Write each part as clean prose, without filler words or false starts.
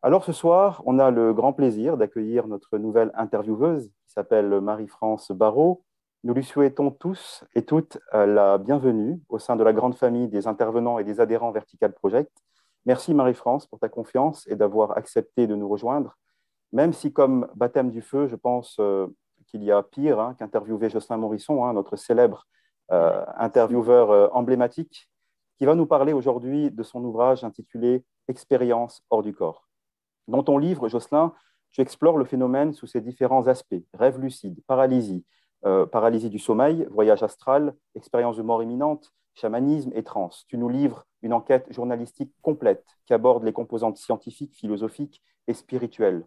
Alors ce soir, on a le grand plaisir d'accueillir notre nouvelle intervieweuse qui s'appelle Marie-France Barrault. Nous lui souhaitons tous et toutes la bienvenue au sein de la grande famille des intervenants et des adhérents Vertical Project. Merci Marie-France pour ta confiance et d'avoir accepté de nous rejoindre, même si comme baptême du feu, je pense qu'il y a pire qu'interviewer Jocelyn Morisson, notre célèbre intervieweur emblématique, qui va nous parler aujourd'hui de son ouvrage intitulé Expérience hors du corps. Dans ton livre, Jocelyn, tu explores le phénomène sous ses différents aspects, rêve lucide, paralysie, paralysie du sommeil, voyage astral, expérience de mort imminente, chamanisme et transe. Tu nous livres une enquête journalistique complète qui aborde les composantes scientifiques, philosophiques et spirituelles.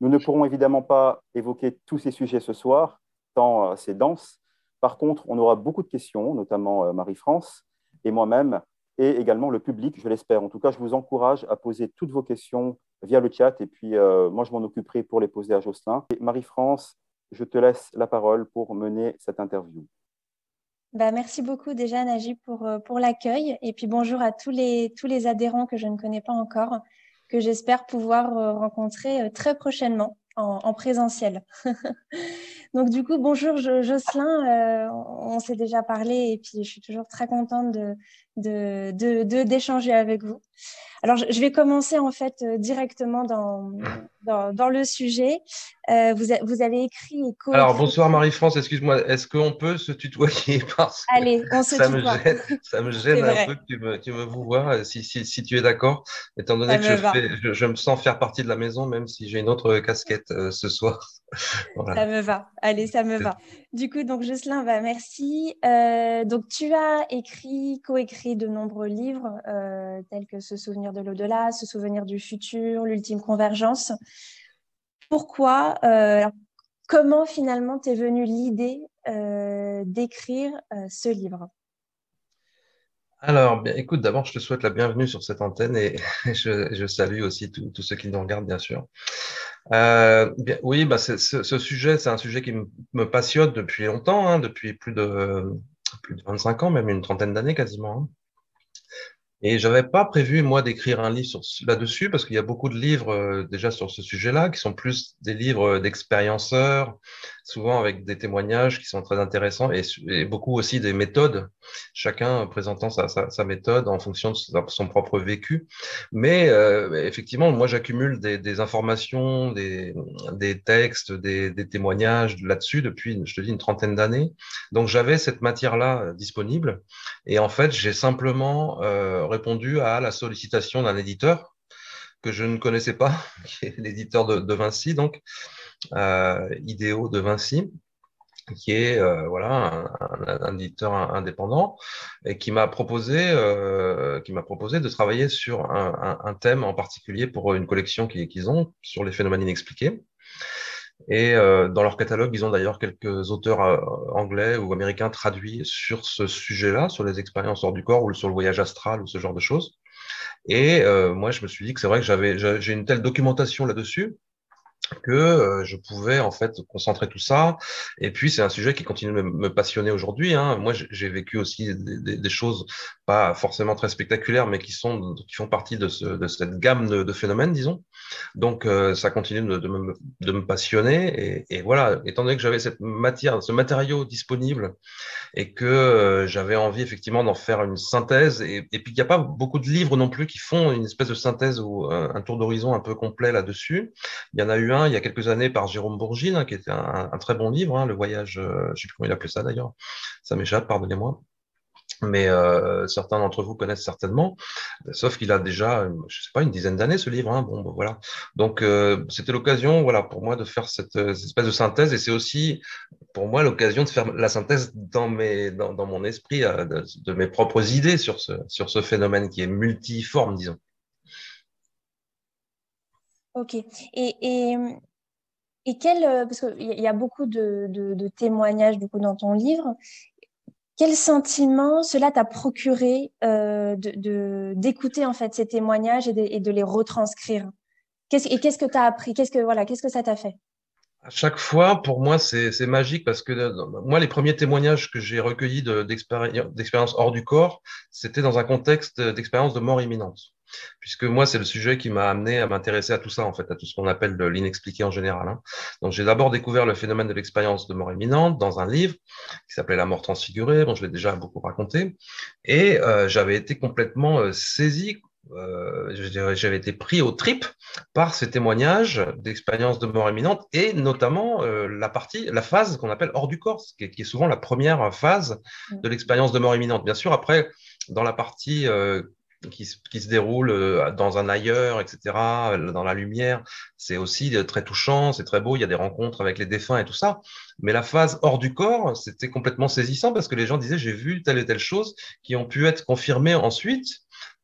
Nous ne pourrons évidemment pas évoquer tous ces sujets ce soir, tant c'est dense. Par contre, on aura beaucoup de questions, notamment Marie-France et moi-même, et également le public, je l'espère. En tout cas, je vous encourage à poser toutes vos questions via le chat, et puis moi, je m'en occuperai pour les poser à Jocelyn. Et Marie-France, je te laisse la parole pour mener cette interview. Merci beaucoup déjà, Najib, pour l'accueil. Et puis bonjour à tous les adhérents que je ne connais pas encore, que j'espère pouvoir rencontrer très prochainement en présentiel. Donc du coup, bonjour Jocelyn, on s'est déjà parlé et puis je suis toujours très contente d'échanger avec vous. Alors, je vais commencer en fait directement dans le sujet. Vous avez écrit et Alors, coécrit. bonsoir Marie-France, excuse-moi, est-ce qu'on peut se tutoyer parce que Allez, on se tutoie. ça me C'est gêne un vrai, peu que tu me vouvoies, si tu es d'accord, étant donné ça que me va. je me sens faire partie de la maison, même si j'ai une autre casquette ce soir. Ça Voilà. me va. Allez, ça me va. Du coup, donc Jocelyn, merci. Donc tu as écrit, coécrit de nombreux livres tels que Se souvenir de l'au-delà, Se souvenir du futur, L'ultime convergence. Pourquoi alors, comment finalement t'es venue l'idée d'écrire ce livre? Alors, bien, écoute, d'abord, je te souhaite la bienvenue sur cette antenne et je salue aussi tous ceux qui nous regardent, bien sûr. Oui, ce sujet, c'est un sujet qui me passionne depuis longtemps, depuis plus de 25 ans, même une trentaine d'années quasiment, hein. Et j'avais pas prévu, moi, d'écrire un livre là-dessus, parce qu'il y a beaucoup de livres déjà sur ce sujet-là, qui sont plus des livres d'expérienceurs, souvent avec des témoignages qui sont très intéressants, et beaucoup aussi des méthodes, chacun présentant sa méthode en fonction de son propre vécu. Mais effectivement, moi, j'accumule des informations, des textes, des témoignages là-dessus depuis, je te dis, une trentaine d'années. Donc, j'avais cette matière-là disponible. Et en fait, j'ai simplement répondu à la sollicitation d'un éditeur que je ne connaissais pas, qui est l'éditeur de Vinci, donc Idéo de Vinci, qui est voilà un éditeur indépendant et qui m'a proposé de travailler sur un thème en particulier pour une collection qu'ils ont sur les phénomènes inexpliqués. Et dans leur catalogue, ils ont d'ailleurs quelques auteurs anglais ou américains traduits sur ce sujet-là, sur les expériences hors du corps ou sur le voyage astral ou ce genre de choses. Et moi, je me suis dit que c'est vrai que j'ai une telle documentation là-dessus que je pouvais en fait concentrer tout ça. Et puis c'est un sujet qui continue de me passionner aujourd'hui, hein. Moi, j'ai vécu aussi des choses pas forcément très spectaculaires, mais qui font partie de cette gamme de phénomènes, disons. Donc ça continue de me passionner. Et voilà, étant donné que j'avais cette matière, ce matériau disponible et que j'avais envie effectivement d'en faire une synthèse. Et puis, il n'y a pas beaucoup de livres non plus qui font une espèce de synthèse ou un tour d'horizon un peu complet là-dessus. Il y en a eu un il y a quelques années par Jérôme Bourgine, qui était un très bon livre, Le voyage, je ne sais plus comment il appelait ça d'ailleurs, ça m'échappe, pardonnez-moi. Mais certains d'entre vous connaissent certainement, sauf qu'il a déjà, je sais pas, une dizaine d'années ce livre, hein. Bon, ben, voilà. Donc c'était l'occasion, voilà, pour moi de faire cette espèce de synthèse, et c'est aussi pour moi l'occasion de faire la synthèse dans mon esprit de mes propres idées sur ce phénomène qui est multiforme, disons. Ok. Et, parce qu'il y a beaucoup de témoignages du coup, dans ton livre, quel sentiment cela t'a procuré d'écouter en fait ces témoignages et de les retranscrire? Qu'est-ce que tu as appris? Qu'est-ce que ça t'a fait? À chaque fois, pour moi, c'est magique parce que moi, les premiers témoignages que j'ai recueillis d'expériences hors du corps, c'était dans un contexte d'expérience de mort imminente. puisque moi, c'est le sujet qui m'a amené à m'intéresser à tout ça, en fait, à tout ce qu'on appelle de l'inexpliqué en général, hein. Donc, j'ai d'abord découvert le phénomène de l'expérience de mort imminente dans un livre qui s'appelait La mort transfigurée. Bon, je l'ai déjà beaucoup raconté. Et j'avais été complètement saisi, je dirais, j'avais été pris aux tripes par ces témoignages d'expériences de mort imminente et notamment la phase qu'on appelle hors du corps, qui est souvent la première phase de l'expérience de mort imminente. Bien sûr, après, dans la partie qui se déroule dans un ailleurs, etc., dans la lumière, c'est aussi très touchant, c'est très beau, il y a des rencontres avec les défunts et tout ça. Mais la phase hors du corps, c'était complètement saisissant parce que les gens disaient, j'ai vu telle et telle chose qui ont pu être confirmées ensuite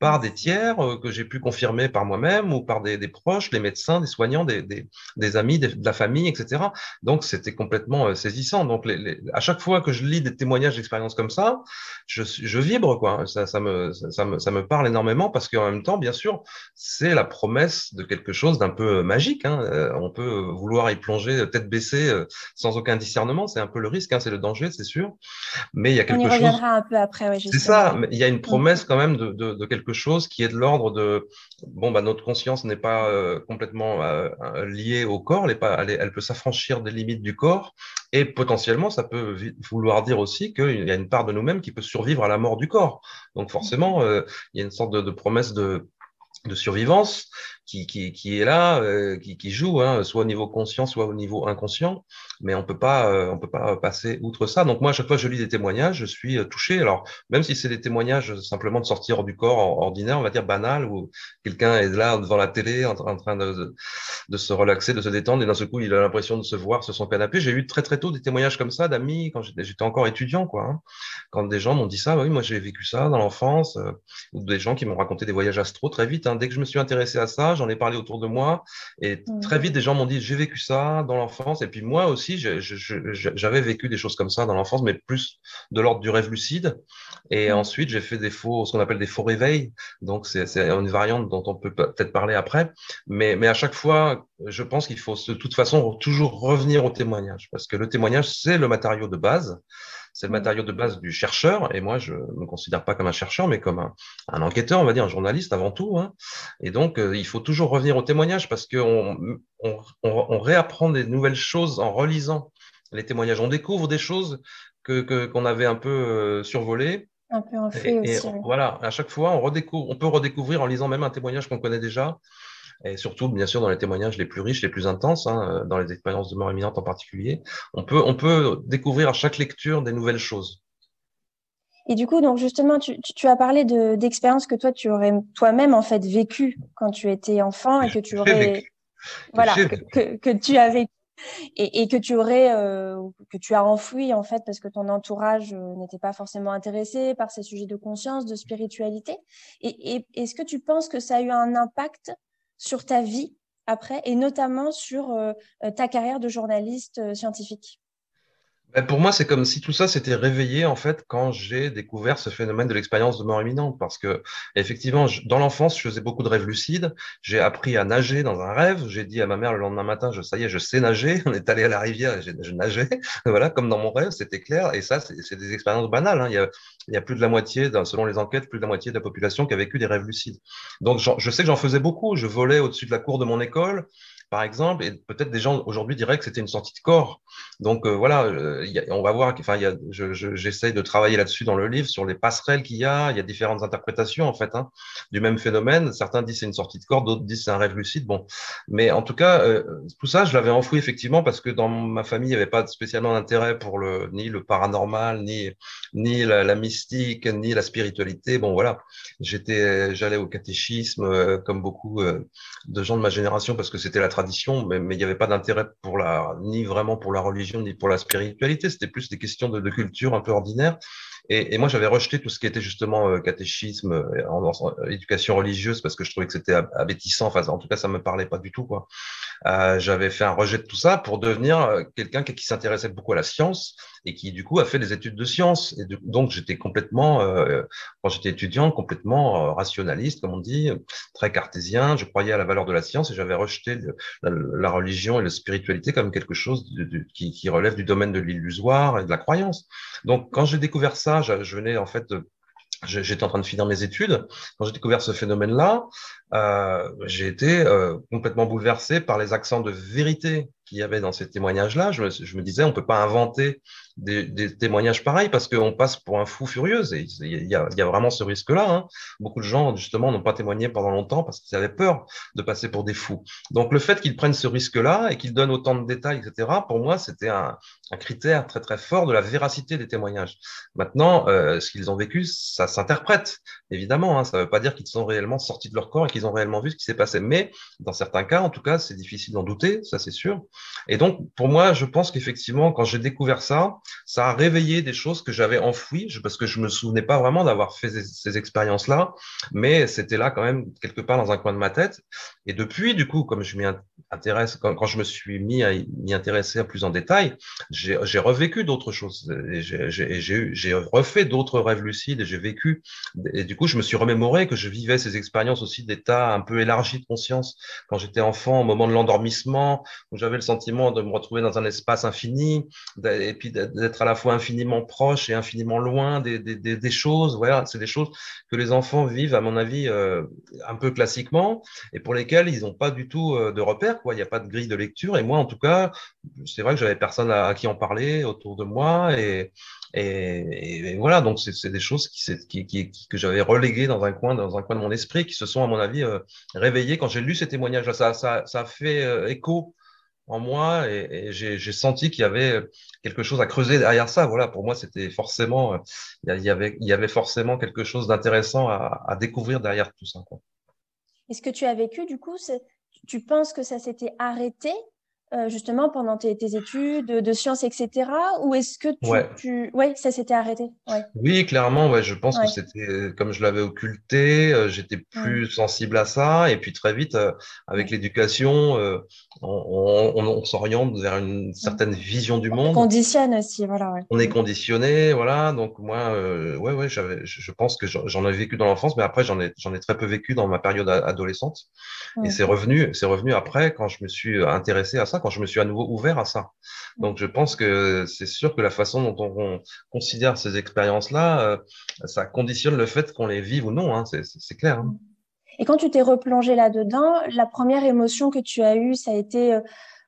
par des tiers que j'ai pu confirmer par moi-même ou par des proches, des médecins, des soignants, des amis, de la famille, etc. Donc, c'était complètement saisissant. Donc, à chaque fois que je lis des témoignages d'expériences comme ça, je vibre, quoi. Ça me parle énormément parce qu'en même temps, bien sûr, c'est la promesse de quelque chose d'un peu magique, hein. On peut vouloir y plonger tête baissée sans aucun discernement. C'est un peu le risque, hein, c'est le danger, c'est sûr. Mais il y a On y quelque chose. reviendra un peu après, oui, C'est justement. ça, mais il y a une promesse quand même de quelque chose qui est de l'ordre de, bon, bah, notre conscience n'est pas complètement liée au corps, elle peut s'affranchir des limites du corps, et potentiellement, ça peut vouloir dire aussi qu'il y a une part de nous-mêmes qui peut survivre à la mort du corps. Donc forcément, il y a une sorte de promesse de survivance qui est là, qui joue, hein, soit au niveau conscient, soit au niveau inconscient, mais on peut pas passer outre ça. Donc moi, à chaque fois que je lis des témoignages, je suis touché. Alors même si c'est des témoignages simplement de sortir du corps ordinaire, on va dire banal, où quelqu'un est là devant la télé en train de se relaxer, de se détendre, et d'un seul coup, il a l'impression de se voir sur son canapé. J'ai eu très très tôt des témoignages comme ça d'amis quand j'étais encore étudiant, quoi, hein. Quand des gens m'ont dit ça, oui, moi j'ai vécu ça dans l'enfance, ou des gens qui m'ont raconté des voyages astro très vite, hein. Dès que je me suis intéressé à ça, j'en ai parlé autour de moi, et très vite des gens m'ont dit j'ai vécu ça dans l'enfance, et puis moi aussi j'avais vécu des choses comme ça dans l'enfance, mais plus de l'ordre du rêve lucide. Et ensuite j'ai fait ce qu'on appelle des faux réveils. Donc c'est une variante dont on peut peut-être parler après, mais à chaque fois, je pense qu'il faut de toute façon toujours revenir au témoignage, parce que le témoignage c'est le matériau de base. C'est le matériau de base du chercheur, et moi, je ne me considère pas comme un chercheur, mais comme un enquêteur, on va dire, un journaliste avant tout, hein. Et donc, il faut toujours revenir au témoignage parce qu'on réapprend des nouvelles choses en relisant les témoignages. On découvre des choses qu'on avait un peu survolées. Un peu enfouies aussi. Voilà, à chaque fois, on peut redécouvrir en lisant même un témoignage qu'on connaît déjà. Et surtout, bien sûr, dans les témoignages les plus riches, les plus intenses, hein, dans les expériences de mort imminente en particulier, on peut découvrir à chaque lecture des nouvelles choses. Et du coup, donc justement, tu as parlé d'expériences que toi, tu aurais toi-même en fait vécues quand tu étais enfant et que tu aurais, voilà, que tu as vécu et que tu aurais, que tu as enfoui en fait parce que ton entourage n'était pas forcément intéressé par ces sujets de conscience, de spiritualité. Et est-ce que tu penses que ça a eu un impact sur ta vie après et notamment sur ta carrière de journaliste scientifique? Pour moi, c'est comme si tout ça s'était réveillé en fait quand j'ai découvert ce phénomène de l'expérience de mort imminente. Parce que effectivement, dans l'enfance, je faisais beaucoup de rêves lucides. J'ai appris à nager dans un rêve. J'ai dit à ma mère le lendemain matin, ça y est, je sais nager. On est allé à la rivière et je nageais. Voilà, comme dans mon rêve, c'était clair. Et ça, c'est des expériences banales, hein. Il y a plus de la moitié, selon les enquêtes, plus de la moitié de la population qui a vécu des rêves lucides. Donc, je sais que j'en faisais beaucoup. Je volais au-dessus de la cour de mon école, par exemple, et peut-être des gens aujourd'hui diraient que c'était une sortie de corps. Donc voilà, on va voir, enfin, j'essaye de travailler là-dessus dans le livre, sur les passerelles qu'il y a. Il y a différentes interprétations, en fait, hein, du même phénomène. Certains disent c'est une sortie de corps, d'autres disent c'est un rêve lucide. Bon, mais en tout cas, tout ça, je l'avais enfoui effectivement parce que dans ma famille, il n'y avait pas spécialement d'intérêt pour ni le paranormal, ni la mystique, ni la spiritualité. Bon, voilà, j'allais au catéchisme, comme beaucoup de gens de ma génération parce que c'était la tradition, mais il n'y avait pas d'intérêt ni vraiment pour la religion, ni pour la spiritualité. C'était plus des questions de culture un peu ordinaires. Et moi, j'avais rejeté tout ce qui était justement catéchisme, éducation religieuse, parce que je trouvais que c'était abétissant. Enfin, en tout cas, ça me parlait pas du tout, quoi. J'avais fait un rejet de tout ça pour devenir quelqu'un qui s'intéressait beaucoup à la science et qui, du coup, a fait des études de science. Et donc, j'étais complètement, quand j'étais étudiant, complètement rationaliste, comme on dit, très cartésien. Je croyais à la valeur de la science et j'avais rejeté la religion et la spiritualité comme quelque chose qui relève du domaine de l'illusoire et de la croyance. Donc, quand j'ai découvert ça, je venais en fait j'étais en train de finir mes études. Quand j'ai découvert ce phénomène-là, j'ai été complètement bouleversé par les accents de vérité qu'il y avait dans ces témoignages-là. Je me disais, on peut pas inventer des témoignages pareils parce qu'on passe pour un fou furieux. Et il y a vraiment ce risque-là, hein. Beaucoup de gens, justement, n'ont pas témoigné pendant longtemps parce qu'ils avaient peur de passer pour des fous. Donc, le fait qu'ils prennent ce risque-là et qu'ils donnent autant de détails, etc., pour moi, c'était un critère très, très fort de la véracité des témoignages. Maintenant, ce qu'ils ont vécu, ça s'interprète, évidemment, hein. Ça ne veut pas dire qu'ils sont réellement sortis de leur corps et qu'ils ont réellement vu ce qui s'est passé. Mais dans certains cas, en tout cas, c'est difficile d'en douter, ça c'est sûr. Et donc, pour moi, je pense qu'effectivement, quand j'ai découvert ça, ça a réveillé des choses que j'avais enfouies, parce que je me souvenais pas vraiment d'avoir fait ces expériences-là, mais c'était là quand même quelque part dans un coin de ma tête. Et depuis, du coup, comme je m'y intéresse, quand je me suis mis à m'y intéresser plus en détail, j'ai revécu d'autres choses. Et j'ai refait d'autres rêves lucides et j'ai vécu. Et du coup, je me suis remémoré que je vivais ces expériences aussi d'état un peu élargi de conscience quand j'étais enfant, au moment de l'endormissement, où j'avais le sentiment de me retrouver dans un espace infini, et puis d'être à la fois infiniment proche et infiniment loin des choses. Voilà, c'est des choses que les enfants vivent, à mon avis, un peu classiquement, et pour lesquelles ils n'ont pas du tout de repères, quoi. Il n'y a pas de grille de lecture. Et moi, en tout cas, c'est vrai que j'avais personne à qui en parler autour de moi, et voilà. Donc c'est des choses que j'avais reléguées dans un coin de mon esprit, qui se sont, à mon avis, réveillées quand j'ai lu ces témoignages. Ça a fait écho en moi, et j'ai senti qu'il y avait quelque chose à creuser derrière ça. Voilà, pour moi, c'était forcément, il y avait forcément quelque chose d'intéressant à découvrir derrière tout ça, quoi. Et ce que tu as vécu, du coup, tu penses que ça s'était arrêté justement pendant tes études de sciences, etc. Ou est-ce que Ouais. Ouais, ça s'était arrêté. Ouais, Oui, clairement, ouais, je pense que ouais. c'était comme je l'avais occulté, j'étais Mm, plus sensible à ça, et puis très vite, avec mm, l'éducation, on s'oriente vers une mm. certaine vision du On te monde. conditionne aussi, voilà, ouais. On est Mm, conditionné, voilà. Donc moi, ouais, je pense que j'en ai vécu dans l'enfance, mais après j'en ai très peu vécu dans ma période adolescente. Et mm, c'est revenu après quand je me suis intéressé à ça, quand je me suis à nouveau ouvert à ça. mm. Donc je pense que c'est sûr que la façon dont on considère ces expériences-là, ça conditionne le fait qu'on les vive ou non, hein. C'est clair, hein. Et quand tu t'es replongé là-dedans, la première émotion que tu as eue, ça a été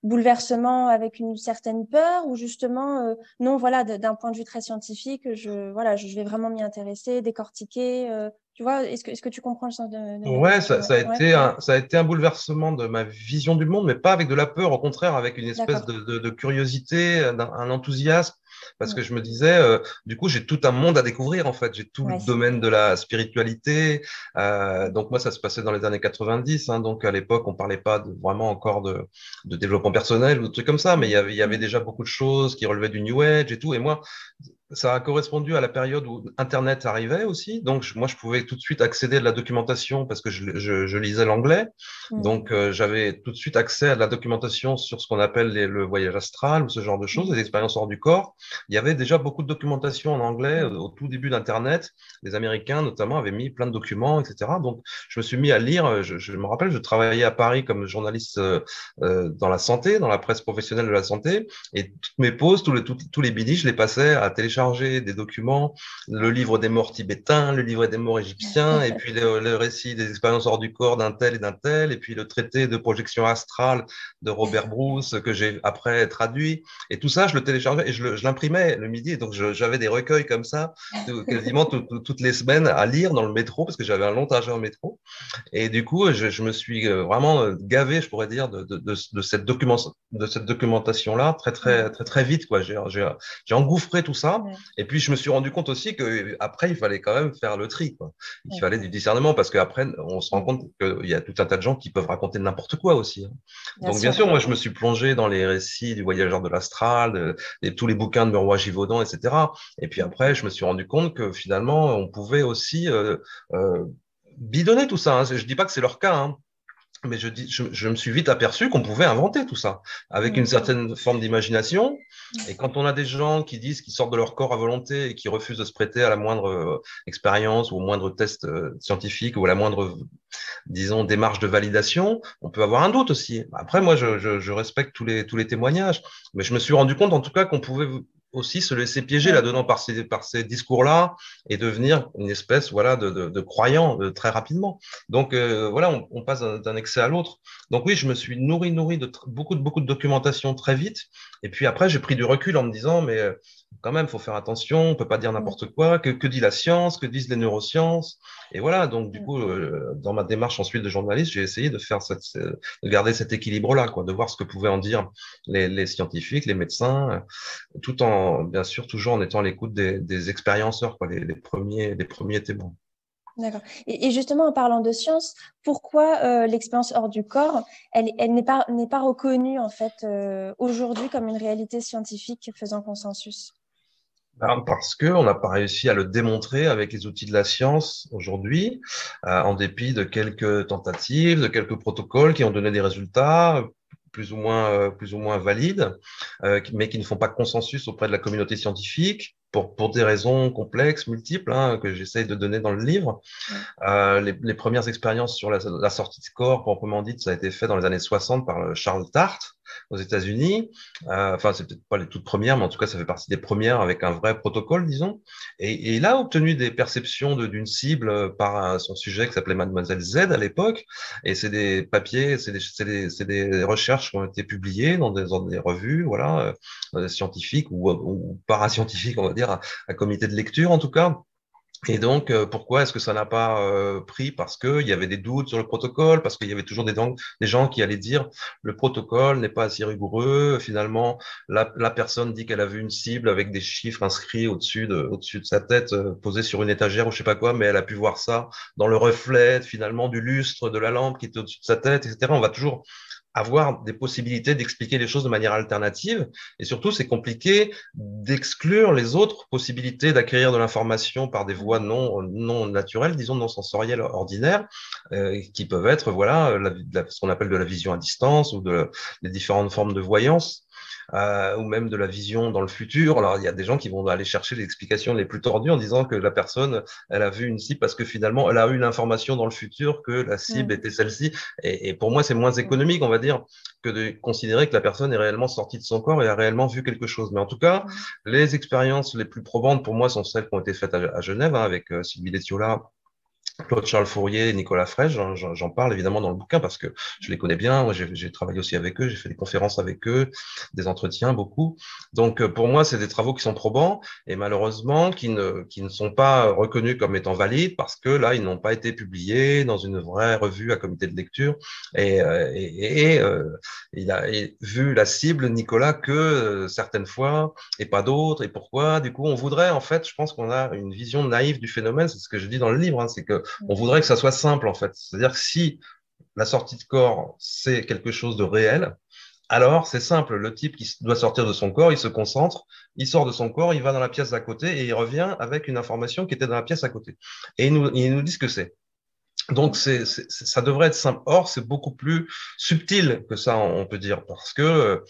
bouleversement avec une certaine peur ou justement, non, voilà, d'un point de vue très scientifique, voilà, je vais vraiment m'y intéresser, décortiquer. Tu vois, est-ce que tu comprends le sens de ma Ouais, question? ça Ouais, a ouais, été ouais. un bouleversement de ma vision du monde, mais pas avec de la peur, au contraire, avec une espèce D'accord. de curiosité, un enthousiasme, parce Mm. que je me disais, du coup, j'ai tout un monde à découvrir, en fait. J'ai tout le Ouais. domaine de la spiritualité. Donc moi, ça se passait dans les années 90, hein, donc à l'époque, on parlait pas vraiment encore de développement personnel ou de trucs comme ça, mais Mm. il y avait Mm. déjà beaucoup de choses qui relevaient du New Age et tout. Et moi, ça a correspondu à la période où Internet arrivait aussi. Donc, moi, je pouvais tout de suite accéder à de la documentation parce que je lisais l'anglais. Mm. Donc, j'avais tout de suite accès à de la documentation sur ce qu'on appelle le voyage astral ou ce genre de choses, Mm. les expériences hors du corps. Il y avait déjà beaucoup de documentation en anglais Mm. au tout début d'Internet. Les Américains, notamment, avaient mis plein de documents, etc. Donc, je me suis mis à lire. Je me rappelle, je travaillais à Paris comme journaliste dans la santé, dans la presse professionnelle de la santé. Et toutes mes pauses, tous les midis, je les passais à télécharger des documents, le livre des morts tibétains, le livre des morts égyptiens, et puis le récit des expériences hors du corps d'un tel, et puis le traité de projection astrale de Robert Bruce, que j'ai après traduit. Et tout ça, je le téléchargeais et je l'imprimais le midi. Donc, j'avais des recueils comme ça, quasiment toutes les semaines à lire dans le métro, parce que j'avais un long trajet en métro. Et du coup, je me suis vraiment gavé, je pourrais dire, de cette documentation-là très, très, Mm. très, très vite, quoi. J'ai engouffré tout ça. Ouais. Et puis, je me suis rendu compte aussi que après, il fallait quand même faire le tri, quoi. Il Ouais. fallait du discernement parce qu'après, on se rend Mm. compte qu'il y a tout un tas de gens qui peuvent raconter n'importe quoi aussi, hein. Bien Donc, bien sûr. sûr, moi, je me suis plongé dans les récits du voyageur de l'astral, tous les bouquins de Meroy Givaudan, etc. Et puis Mm. après, je me suis rendu compte que finalement, on pouvait aussi euh, bidonner tout ça, hein. Je dis pas que c'est leur cas, hein, mais je me suis vite aperçu qu'on pouvait inventer tout ça avec une Mm. certaine forme d'imagination. Et quand on a des gens qui disent qu'ils sortent de leur corps à volonté et qui refusent de se prêter à la moindre expérience ou au moindre test scientifique ou à la moindre, disons, démarche de validation, on peut avoir un doute aussi. Après, moi, je respecte tous les témoignages, mais je me suis rendu compte en tout cas qu'on pouvait aussi se laisser piéger là-dedans par ces discours-là et devenir une espèce voilà, de croyant très rapidement. Donc voilà, on passe d'un excès à l'autre. Donc oui, je me suis nourri de beaucoup de documentation très vite. Et puis après, j'ai pris du recul en me disant, mais quand même, il faut faire attention, on peut pas dire n'importe quoi. Que dit la science? Que disent les neurosciences? Et voilà, donc du coup, dans ma démarche ensuite de journaliste, j'ai essayé de de garder cet équilibre-là, quoi, de voir ce que pouvaient en dire les scientifiques, les médecins, tout en, bien sûr, toujours en étant à l'écoute des expérienceurs, quoi, les premiers témoins. D'accord. Et justement, en parlant de science, pourquoi l'expérience hors du corps, elle n'est pas reconnue en fait aujourd'hui comme une réalité scientifique faisant consensus? Parce qu'on n'a pas réussi à le démontrer avec les outils de la science aujourd'hui, en dépit de quelques tentatives, de quelques protocoles qui ont donné des résultats plus ou moins valides, mais qui ne font pas consensus auprès de la communauté scientifique pour des raisons complexes, multiples, hein, que j'essaye de donner dans le livre. Les premières expériences sur la sortie de corps, proprement dite, ça a été fait dans les années 60 par Charles Tart aux États-Unis. Enfin, c'est peut-être pas les toutes premières, mais en tout cas, ça fait partie des premières avec un vrai protocole, disons. Et il a obtenu des perceptions d'une cible par son sujet qui s'appelait Mademoiselle Z à l'époque. Et c'est des papiers, c'est des recherches qui ont été publiées dans des revues, voilà, scientifiques ou parascientifiques, on va dire, à comité de lecture en tout cas. Et donc, pourquoi est-ce que ça n'a pas pris? Parce qu'il y avait des doutes sur le protocole, parce qu'il y avait toujours des gens qui allaient dire le protocole n'est pas assez rigoureux. Finalement, la personne dit qu'elle a vu une cible avec des chiffres inscrits au-dessus de sa tête, posés sur une étagère ou je sais pas quoi, mais elle a pu voir ça dans le reflet finalement du lustre de la lampe qui était au-dessus de sa tête, etc. On va toujours avoir des possibilités d'expliquer les choses de manière alternative. Et surtout, c'est compliqué d'exclure les autres possibilités d'acquérir de l'information par des voies non naturelles, disons non sensorielles ordinaires, qui peuvent être voilà ce qu'on appelle de la vision à distance ou les différentes formes de voyance. Ou même de la vision dans le futur. Alors, il y a des gens qui vont aller chercher les explications les plus tordues en disant que la personne, elle a vu une cible parce que finalement, elle a eu l'information dans le futur que la cible était celle-ci. Et pour moi, c'est moins économique, on va dire, que de considérer que la personne est réellement sortie de son corps et a réellement vu quelque chose. Mais en tout cas, les expériences les plus probantes pour moi sont celles qui ont été faites à Genève, hein, avec Sylvie Lettiola, Claude-Charles Fourier et Nicolas Frege, j'en parle évidemment dans le bouquin parce que je les connais bien. Moi, j'ai travaillé aussi avec eux, j'ai fait des conférences avec eux, des entretiens, beaucoup. Donc, pour moi, c'est des travaux qui sont probants et malheureusement qui ne sont pas reconnus comme étant valides parce que là, ils n'ont pas été publiés dans une vraie revue à comité de lecture. Et il a vu la cible, Nicolas, que certaines fois et pas d'autres. Et pourquoi? Du coup, on voudrait, en fait, je pense qu'on a une vision naïve du phénomène. C'est ce que je dis dans le livre, hein, c'est que on voudrait que ça soit simple, en fait. C'est-à-dire que si la sortie de corps, c'est quelque chose de réel, alors c'est simple. Le type qui doit sortir de son corps, il se concentre, il sort de son corps, il va dans la pièce d'à côté et il revient avec une information qui était dans la pièce à côté. Et il nous dit ce que c'est. Donc, ça devrait être simple. Or, c'est beaucoup plus subtil que ça, on peut dire, parce que,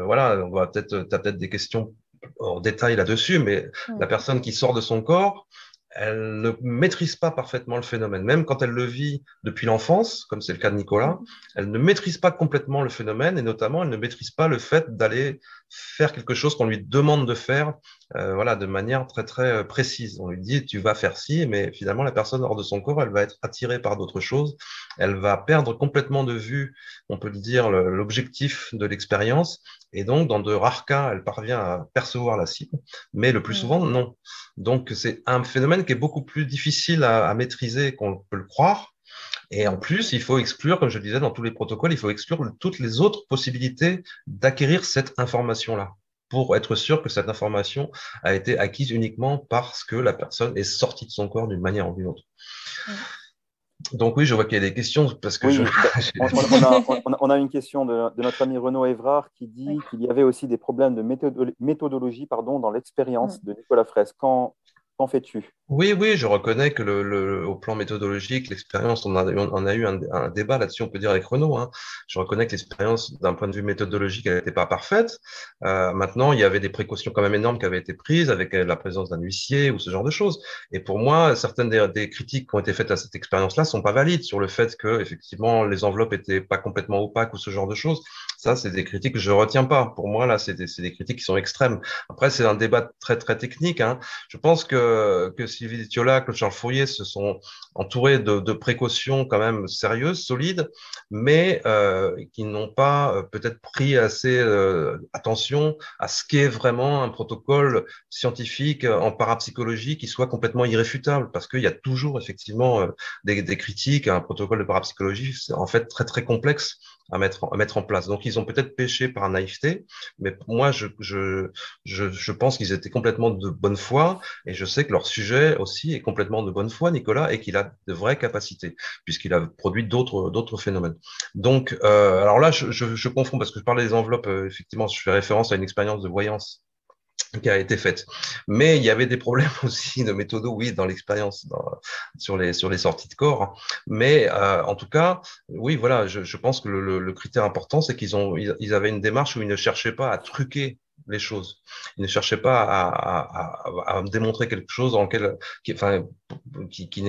voilà, t'as peut-être des questions en détail là-dessus, mais la personne qui sort de son corps, elle ne maîtrise pas parfaitement le phénomène. Même quand elle le vit depuis l'enfance, comme c'est le cas de Nicolas, elle ne maîtrise pas complètement le phénomène et notamment, elle ne maîtrise pas le fait d'aller faire quelque chose qu'on lui demande de faire, voilà, de manière très, très précise. On lui dit, tu vas faire ci, mais finalement, la personne hors de son corps, elle va être attirée par d'autres choses. Elle va perdre complètement de vue, on peut le dire, l'objectif de l'expérience. Et donc, dans de rares cas, elle parvient à percevoir la cible, mais le plus souvent, non. Donc, c'est un phénomène qui est beaucoup plus difficile à maîtriser qu'on peut le croire. Et en plus, il faut exclure, comme je le disais dans tous les protocoles, il faut exclure toutes les autres possibilités d'acquérir cette information-là pour être sûr que cette information a été acquise uniquement parce que la personne est sortie de son corps d'une manière ou d'une autre. Donc oui, je vois qu'il y a des questions parce que on a une question de notre ami Renaud Évrard qui dit qu'il y avait aussi des problèmes de méthodologie dans l'expérience de Nicolas Fraisse. Qu'en fais-tu? Oui, je reconnais que au plan méthodologique, l'expérience, on a eu un débat là-dessus, on peut dire avec Renaud. Hein. Je reconnais que l'expérience, d'un point de vue méthodologique, elle n'était pas parfaite. Maintenant, il y avait des précautions quand même énormes qui avaient été prises avec la présence d'un huissier ou ce genre de choses. Et pour moi, certaines des critiques qui ont été faites à cette expérience-là sont pas valides sur le fait que, effectivement, les enveloppes étaient pas complètement opaques ou ce genre de choses. Ça, c'est des critiques que je retiens pas. Pour moi, là, c'est des critiques qui sont extrêmes. Après, c'est un débat très, très technique, hein. Je pense que Sylvie Ditiola, que Charles Fourier se sont entourés de précautions quand même sérieuses, solides, mais qui n'ont pas peut-être pris assez attention à ce qu'est vraiment un protocole scientifique en parapsychologie qui soit complètement irréfutable, parce qu'il y a toujours effectivement des critiques à un protocole de parapsychologie, c'est en fait très très complexe à mettre en place. Donc ils ont peut-être péché par naïveté, mais moi je pense qu'ils étaient complètement de bonne foi, et je sais que leur sujet aussi est complètement de bonne foi, Nicolas, et qu'il a de vraies capacités, puisqu'il a produit d'autres phénomènes. Donc, alors là, je confonds parce que je parlais des enveloppes. Effectivement, je fais référence à une expérience de voyance qui a été faite. Mais il y avait des problèmes aussi de méthodo, oui, dans l'expérience, sur les sorties de corps, hein. Mais en tout cas, oui, voilà, je pense que le critère important, c'est ils avaient une démarche où ils ne cherchaient pas à truquer les choses. Ils ne cherchaient pas à démontrer quelque chose enfin, qui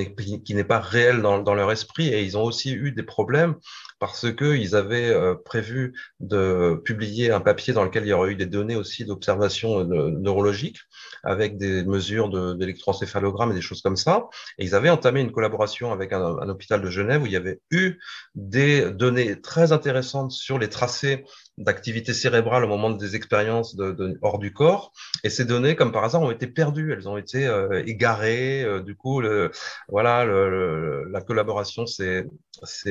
n'est pas réel dans leur esprit. Et ils ont aussi eu des problèmes parce que ils avaient prévu de publier un papier dans lequel il y aurait eu des données aussi d'observation neurologique avec des mesures d'électroencéphalogramme et des choses comme ça. Et ils avaient entamé une collaboration avec un hôpital de Genève où il y avait eu des données très intéressantes sur les tracés d'activité cérébrale au moment des expériences hors du corps. Et ces données, comme par hasard, ont été perdues. Elles ont été égarées. Du coup, la collaboration s'est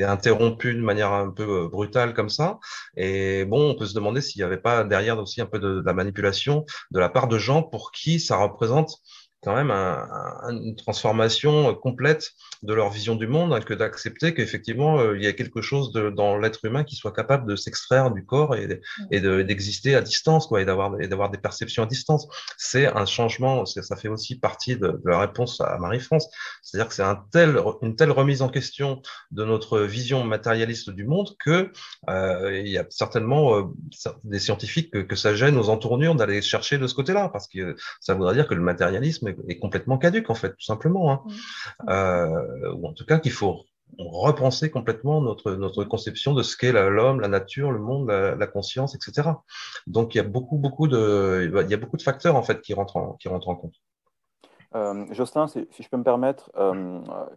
interrompue de manière un peu brutale comme ça. Et bon, on peut se demander s'il n'y avait pas derrière aussi un peu de la manipulation de la part de gens pour qui ça représente quand même une transformation complète de leur vision du monde, hein, que d'accepter qu'effectivement, il y a quelque chose dans l'être humain qui soit capable de s'extraire du corps d'exister à distance, quoi, et d'avoir des perceptions à distance. C'est un changement, ça fait aussi partie de la réponse à Marie-France. C'est-à-dire que c'est une telle remise en question de notre vision matérialiste du monde que il y a certainement des scientifiques que ça gêne aux entournures d'aller chercher de ce côté-là, parce que ça voudrait dire que le matérialisme est complètement caduque, en fait, tout simplement, hein. Ou en tout cas qu'il faut repenser complètement notre conception de ce qu'est l'homme, la nature, le monde, la conscience, etc. Donc il y a beaucoup de facteurs en fait qui rentrent en compte. Jocelyn, si je peux me permettre,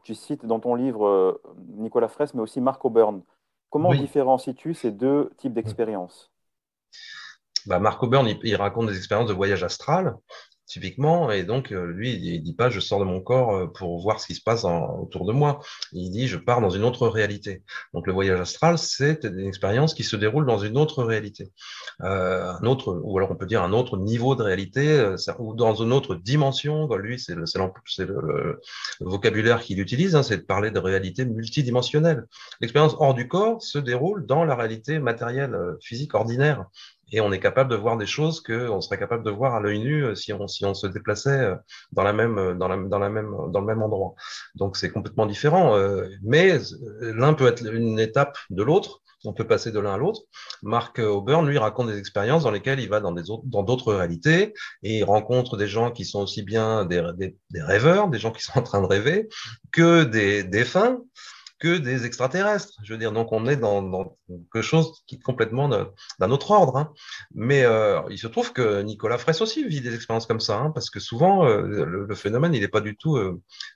tu cites dans ton livre Nicolas Fraisse, mais aussi Mark O'Byrne. Comment Oui. différencies-tu ces deux types d'expériences? Mark O'Byrne, il raconte des expériences de voyage astral, typiquement, et donc lui, il dit pas je sors de mon corps pour voir ce qui se passe autour de moi. Il dit je pars dans une autre réalité. Donc le voyage astral, c'est une expérience qui se déroule dans une autre réalité, ou alors on peut dire un autre niveau de réalité, ou dans une autre dimension. Lui, le vocabulaire qu'il utilise, hein, c'est de parler de réalité multidimensionnelle. L'expérience hors du corps se déroule dans la réalité matérielle, physique ordinaire. Et on est capable de voir des choses qu'on serait capable de voir à l'œil nu si on se déplaçait dans le même endroit. Donc c'est complètement différent. Mais l'un peut être une étape de l'autre. On peut passer de l'un à l'autre. Mark O'Byrne, lui, raconte des expériences dans lesquelles il va dans d'autres réalités et il rencontre des gens qui sont aussi bien des rêveurs, des gens qui sont en train de rêver, que des défunts, que des extraterrestres. Je veux dire, donc on est dans quelque chose qui est complètement d'un autre ordre, hein. Mais il se trouve que Nicolas Fraisse aussi vit des expériences comme ça, hein, parce que souvent, le phénomène, il n'est pas du tout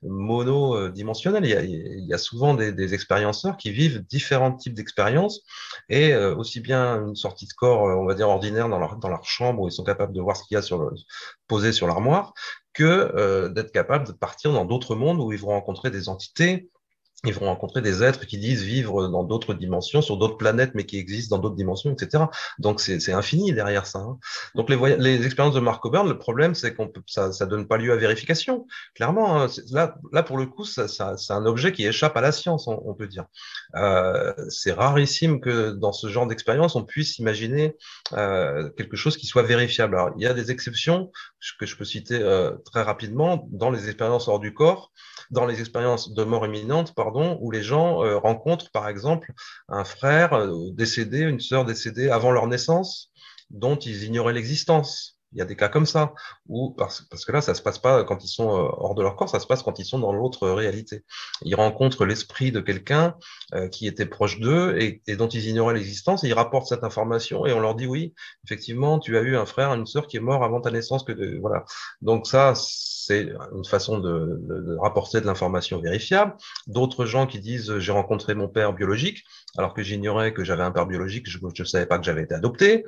monodimensionnel. Il y a souvent des expérienceurs qui vivent différents types d'expériences, et aussi bien une sortie de corps, on va dire, ordinaire dans leur chambre, où ils sont capables de voir ce qu'il y a posé sur l'armoire, que d'être capable de partir dans d'autres mondes où ils vont rencontrer des entités. Ils vont rencontrer des êtres qui disent vivre dans d'autres dimensions, sur d'autres planètes, mais qui existent dans d'autres dimensions, etc. Donc, c'est infini derrière ça, hein. Donc, les expériences de Mark O'Byrne, le problème, c'est ça donne pas lieu à vérification. Clairement, hein, là, pour le coup, c'est un objet qui échappe à la science, on peut dire. C'est rarissime que dans ce genre d'expérience, on puisse imaginer quelque chose qui soit vérifiable. Alors, il y a des exceptions que je peux citer très rapidement dans les expériences hors du corps, dans les expériences de mort imminente, pardon, où les gens rencontrent, par exemple, un frère décédé, une sœur décédée avant leur naissance, dont ils ignoraient l'existence. Il y a des cas comme ça, parce que là, ça se passe pas quand ils sont hors de leur corps, ça se passe quand ils sont dans l'autre réalité. Ils rencontrent l'esprit de quelqu'un qui était proche d'eux et dont ils ignoraient l'existence, et ils rapportent cette information et on leur dit oui, effectivement, tu as eu un frère, une sœur qui est mort avant ta naissance, voilà. Donc ça, c'est une façon de rapporter de l'information vérifiable. D'autres gens qui disent j'ai rencontré mon père biologique, alors que j'ignorais que j'avais un père biologique, je ne savais pas que j'avais été adopté,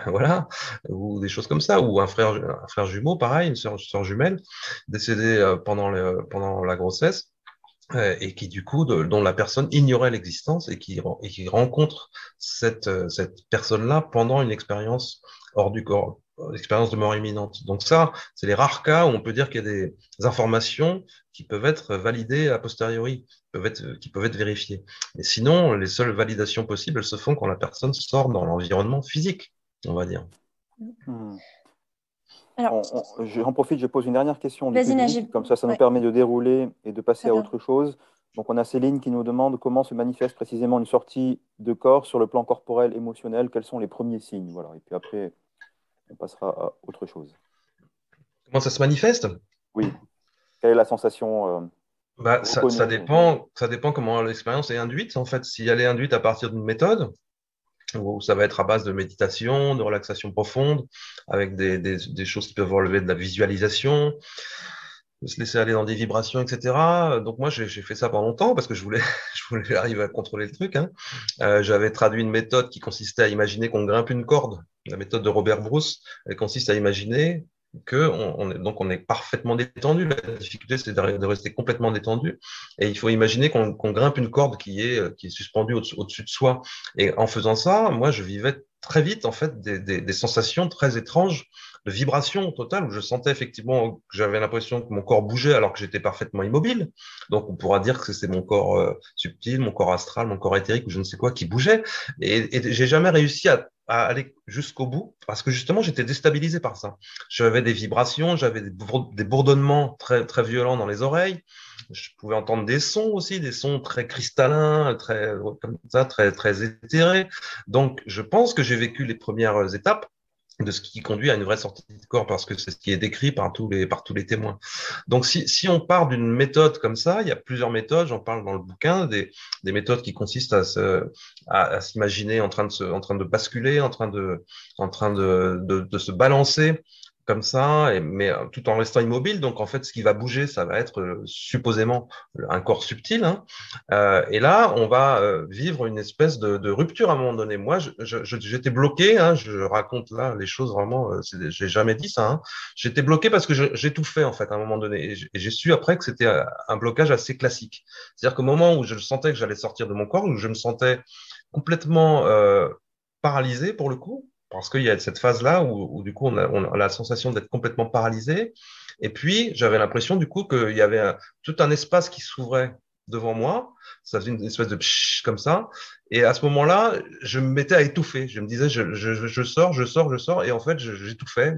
voilà, ou des choses comme ça, ou un frère jumeau, pareil, une sœur jumelle, décédée pendant la grossesse, et qui du coup, dont la personne ignorait l'existence et qui rencontre cette personne-là pendant une expérience hors du corps, expérience de mort imminente. Donc ça, c'est les rares cas où on peut dire qu'il y a des informations qui peuvent être validées a posteriori, qui peuvent être vérifiées. Mais sinon, les seules validations possibles, elles se font quand la personne sort dans l'environnement physique, on va dire. Alors, j'en profite, je pose une dernière question du vas-y, public, Najib. comme ça nous Ouais. permet de dérouler et de passer Très à bien. autre chose. Donc on a Céline qui nous demande comment se manifeste précisément une sortie de corps sur le plan corporel, émotionnel, quels sont les premiers signes. Voilà. Et puis après, on passera à autre chose. Comment ça se manifeste? Oui, quelle est la sensation Bah, ça reconnue? dépend comment l'expérience est induite, en fait. Si elle est induite à partir d'une méthode, où ça va être à base de méditation, de relaxation profonde, avec des choses qui peuvent relever de la visualisation, de se laisser aller dans des vibrations, etc. Donc moi, j'ai fait ça pendant longtemps parce que je voulais, je voulais arriver à contrôler le truc, hein. J'avais traduit une méthode qui consistait à imaginer qu'on grimpe une corde. La méthode de Robert Bruce, elle consiste à imaginer que donc on est parfaitement détendu. La difficulté, c'est de rester complètement détendu. Et il faut imaginer qu'on grimpe une corde qui est suspendue au-dessus de soi. Et en faisant ça, moi, je vivais très vite, en fait, des sensations très étranges de vibration totale où je sentais effectivement que j'avais l'impression que mon corps bougeait alors que j'étais parfaitement immobile. Donc, on pourra dire que c'est mon corps subtil, mon corps astral, mon corps éthérique ou je ne sais quoi qui bougeait. Et j'ai jamais réussi à aller jusqu'au bout parce que justement, j'étais déstabilisé par ça. J'avais des vibrations, j'avais des bourdonnements très, très violents dans les oreilles. Je pouvais entendre des sons aussi, des sons très cristallins, très, comme ça, très, très éthérés. Donc, je pense que j'ai vécu les premières étapes de ce qui conduit à une vraie sortie de corps, parce que c'est ce qui est décrit par tous les témoins. Donc, si on part d'une méthode comme ça, il y a plusieurs méthodes, j'en parle dans le bouquin, des méthodes qui consistent à s'imaginer en train de basculer, en train de se balancer comme ça, mais tout en restant immobile. Donc, en fait, ce qui va bouger, ça va être supposément un corps subtil, hein. Et là, on va vivre une espèce de rupture à un moment donné. Moi, j'étais bloqué, hein, je raconte là les choses vraiment, j'ai jamais dit ça, hein. J'étais bloqué parce que j'étouffais en fait à un moment donné. Et j'ai su après que c'était un blocage assez classique. C'est-à-dire qu'au moment où je sentais que j'allais sortir de mon corps, où je me sentais complètement paralysé pour le coup, parce qu'il y a cette phase-là où du coup on a la sensation d'être complètement paralysé. Et puis j'avais l'impression du coup qu'il y avait tout un espace qui s'ouvrait devant moi, ça faisait une espèce de pshh comme ça, et à ce moment-là, je me mettais à étouffer. Je me disais, je sors, et en fait, j'étouffais,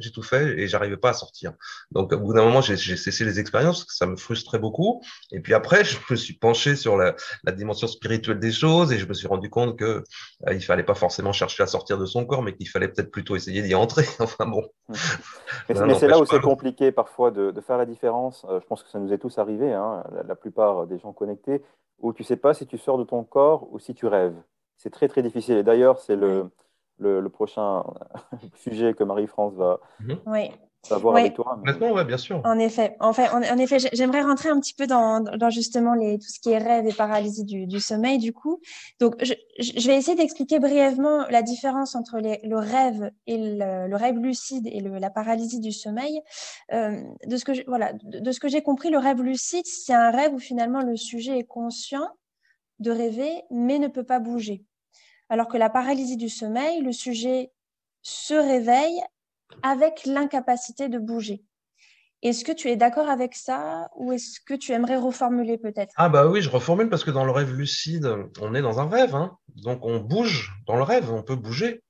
et j'arrivais pas à sortir. Donc, au bout d'un moment, j'ai cessé les expériences, parce que ça me frustrait beaucoup. Et puis après, je me suis penché sur la dimension spirituelle des choses, et je me suis rendu compte que il fallait pas forcément chercher à sortir de son corps, mais qu'il fallait peut-être plutôt essayer d'y entrer. Enfin bon. Mais c'est là où c'est compliqué parfois de faire la différence. Je pense que ça nous est tous arrivé, hein, la plupart des gens connectés, où tu ne sais pas si tu sors de ton corps ou si tu rêves. C'est très très difficile. Et d'ailleurs, c'est le prochain sujet que Marie-France va Oui. voir avec toi. Complètement, ouais, bien sûr. En effet, j'aimerais rentrer un petit peu dans justement tout ce qui est rêve et paralysie du sommeil, du coup. Donc, je vais essayer d'expliquer brièvement la différence entre le rêve et le rêve lucide et la paralysie du sommeil. De ce que j'ai compris, le rêve lucide, c'est un rêve où finalement le sujet est conscient de rêver, mais ne peut pas bouger. Alors que la paralysie du sommeil, le sujet se réveille avec l'incapacité de bouger. Est-ce que tu es d'accord avec ça ou est-ce que tu aimerais reformuler peut-être? Ah bah oui, je reformule parce que dans le rêve lucide, on est dans un rêve, hein. Donc on bouge dans le rêve, on peut bouger.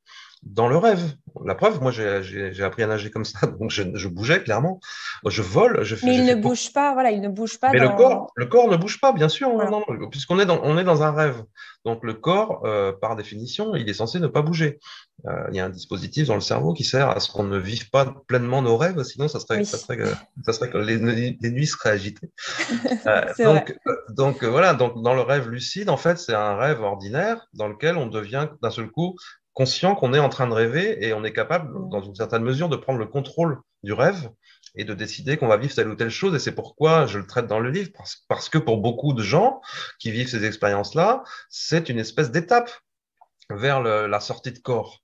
dans le rêve. La preuve, moi, j'ai appris à nager comme ça, donc je bougeais clairement. Moi, je vole, Mais il j'ai ne fait bouge pas, voilà, il ne bouge pas mais dans... le corps ne bouge pas, bien sûr, Voilà. non, non, puisqu'on on est dans un rêve. Donc le corps, par définition, il est censé ne pas bouger. Il y a un dispositif dans le cerveau qui sert à ce qu'on ne vive pas pleinement nos rêves, sinon Oui, ça serait que les nuits seraient agitées. c'est vrai. Voilà, donc dans le rêve lucide, en fait, c'est un rêve ordinaire dans lequel on devient d'un seul coup conscient qu'on est en train de rêver et on est capable, dans une certaine mesure, de prendre le contrôle du rêve et de décider qu'on va vivre telle ou telle chose. Et c'est pourquoi je le traite dans le livre, parce que pour beaucoup de gens qui vivent ces expériences-là, c'est une espèce d'étape vers la sortie de corps.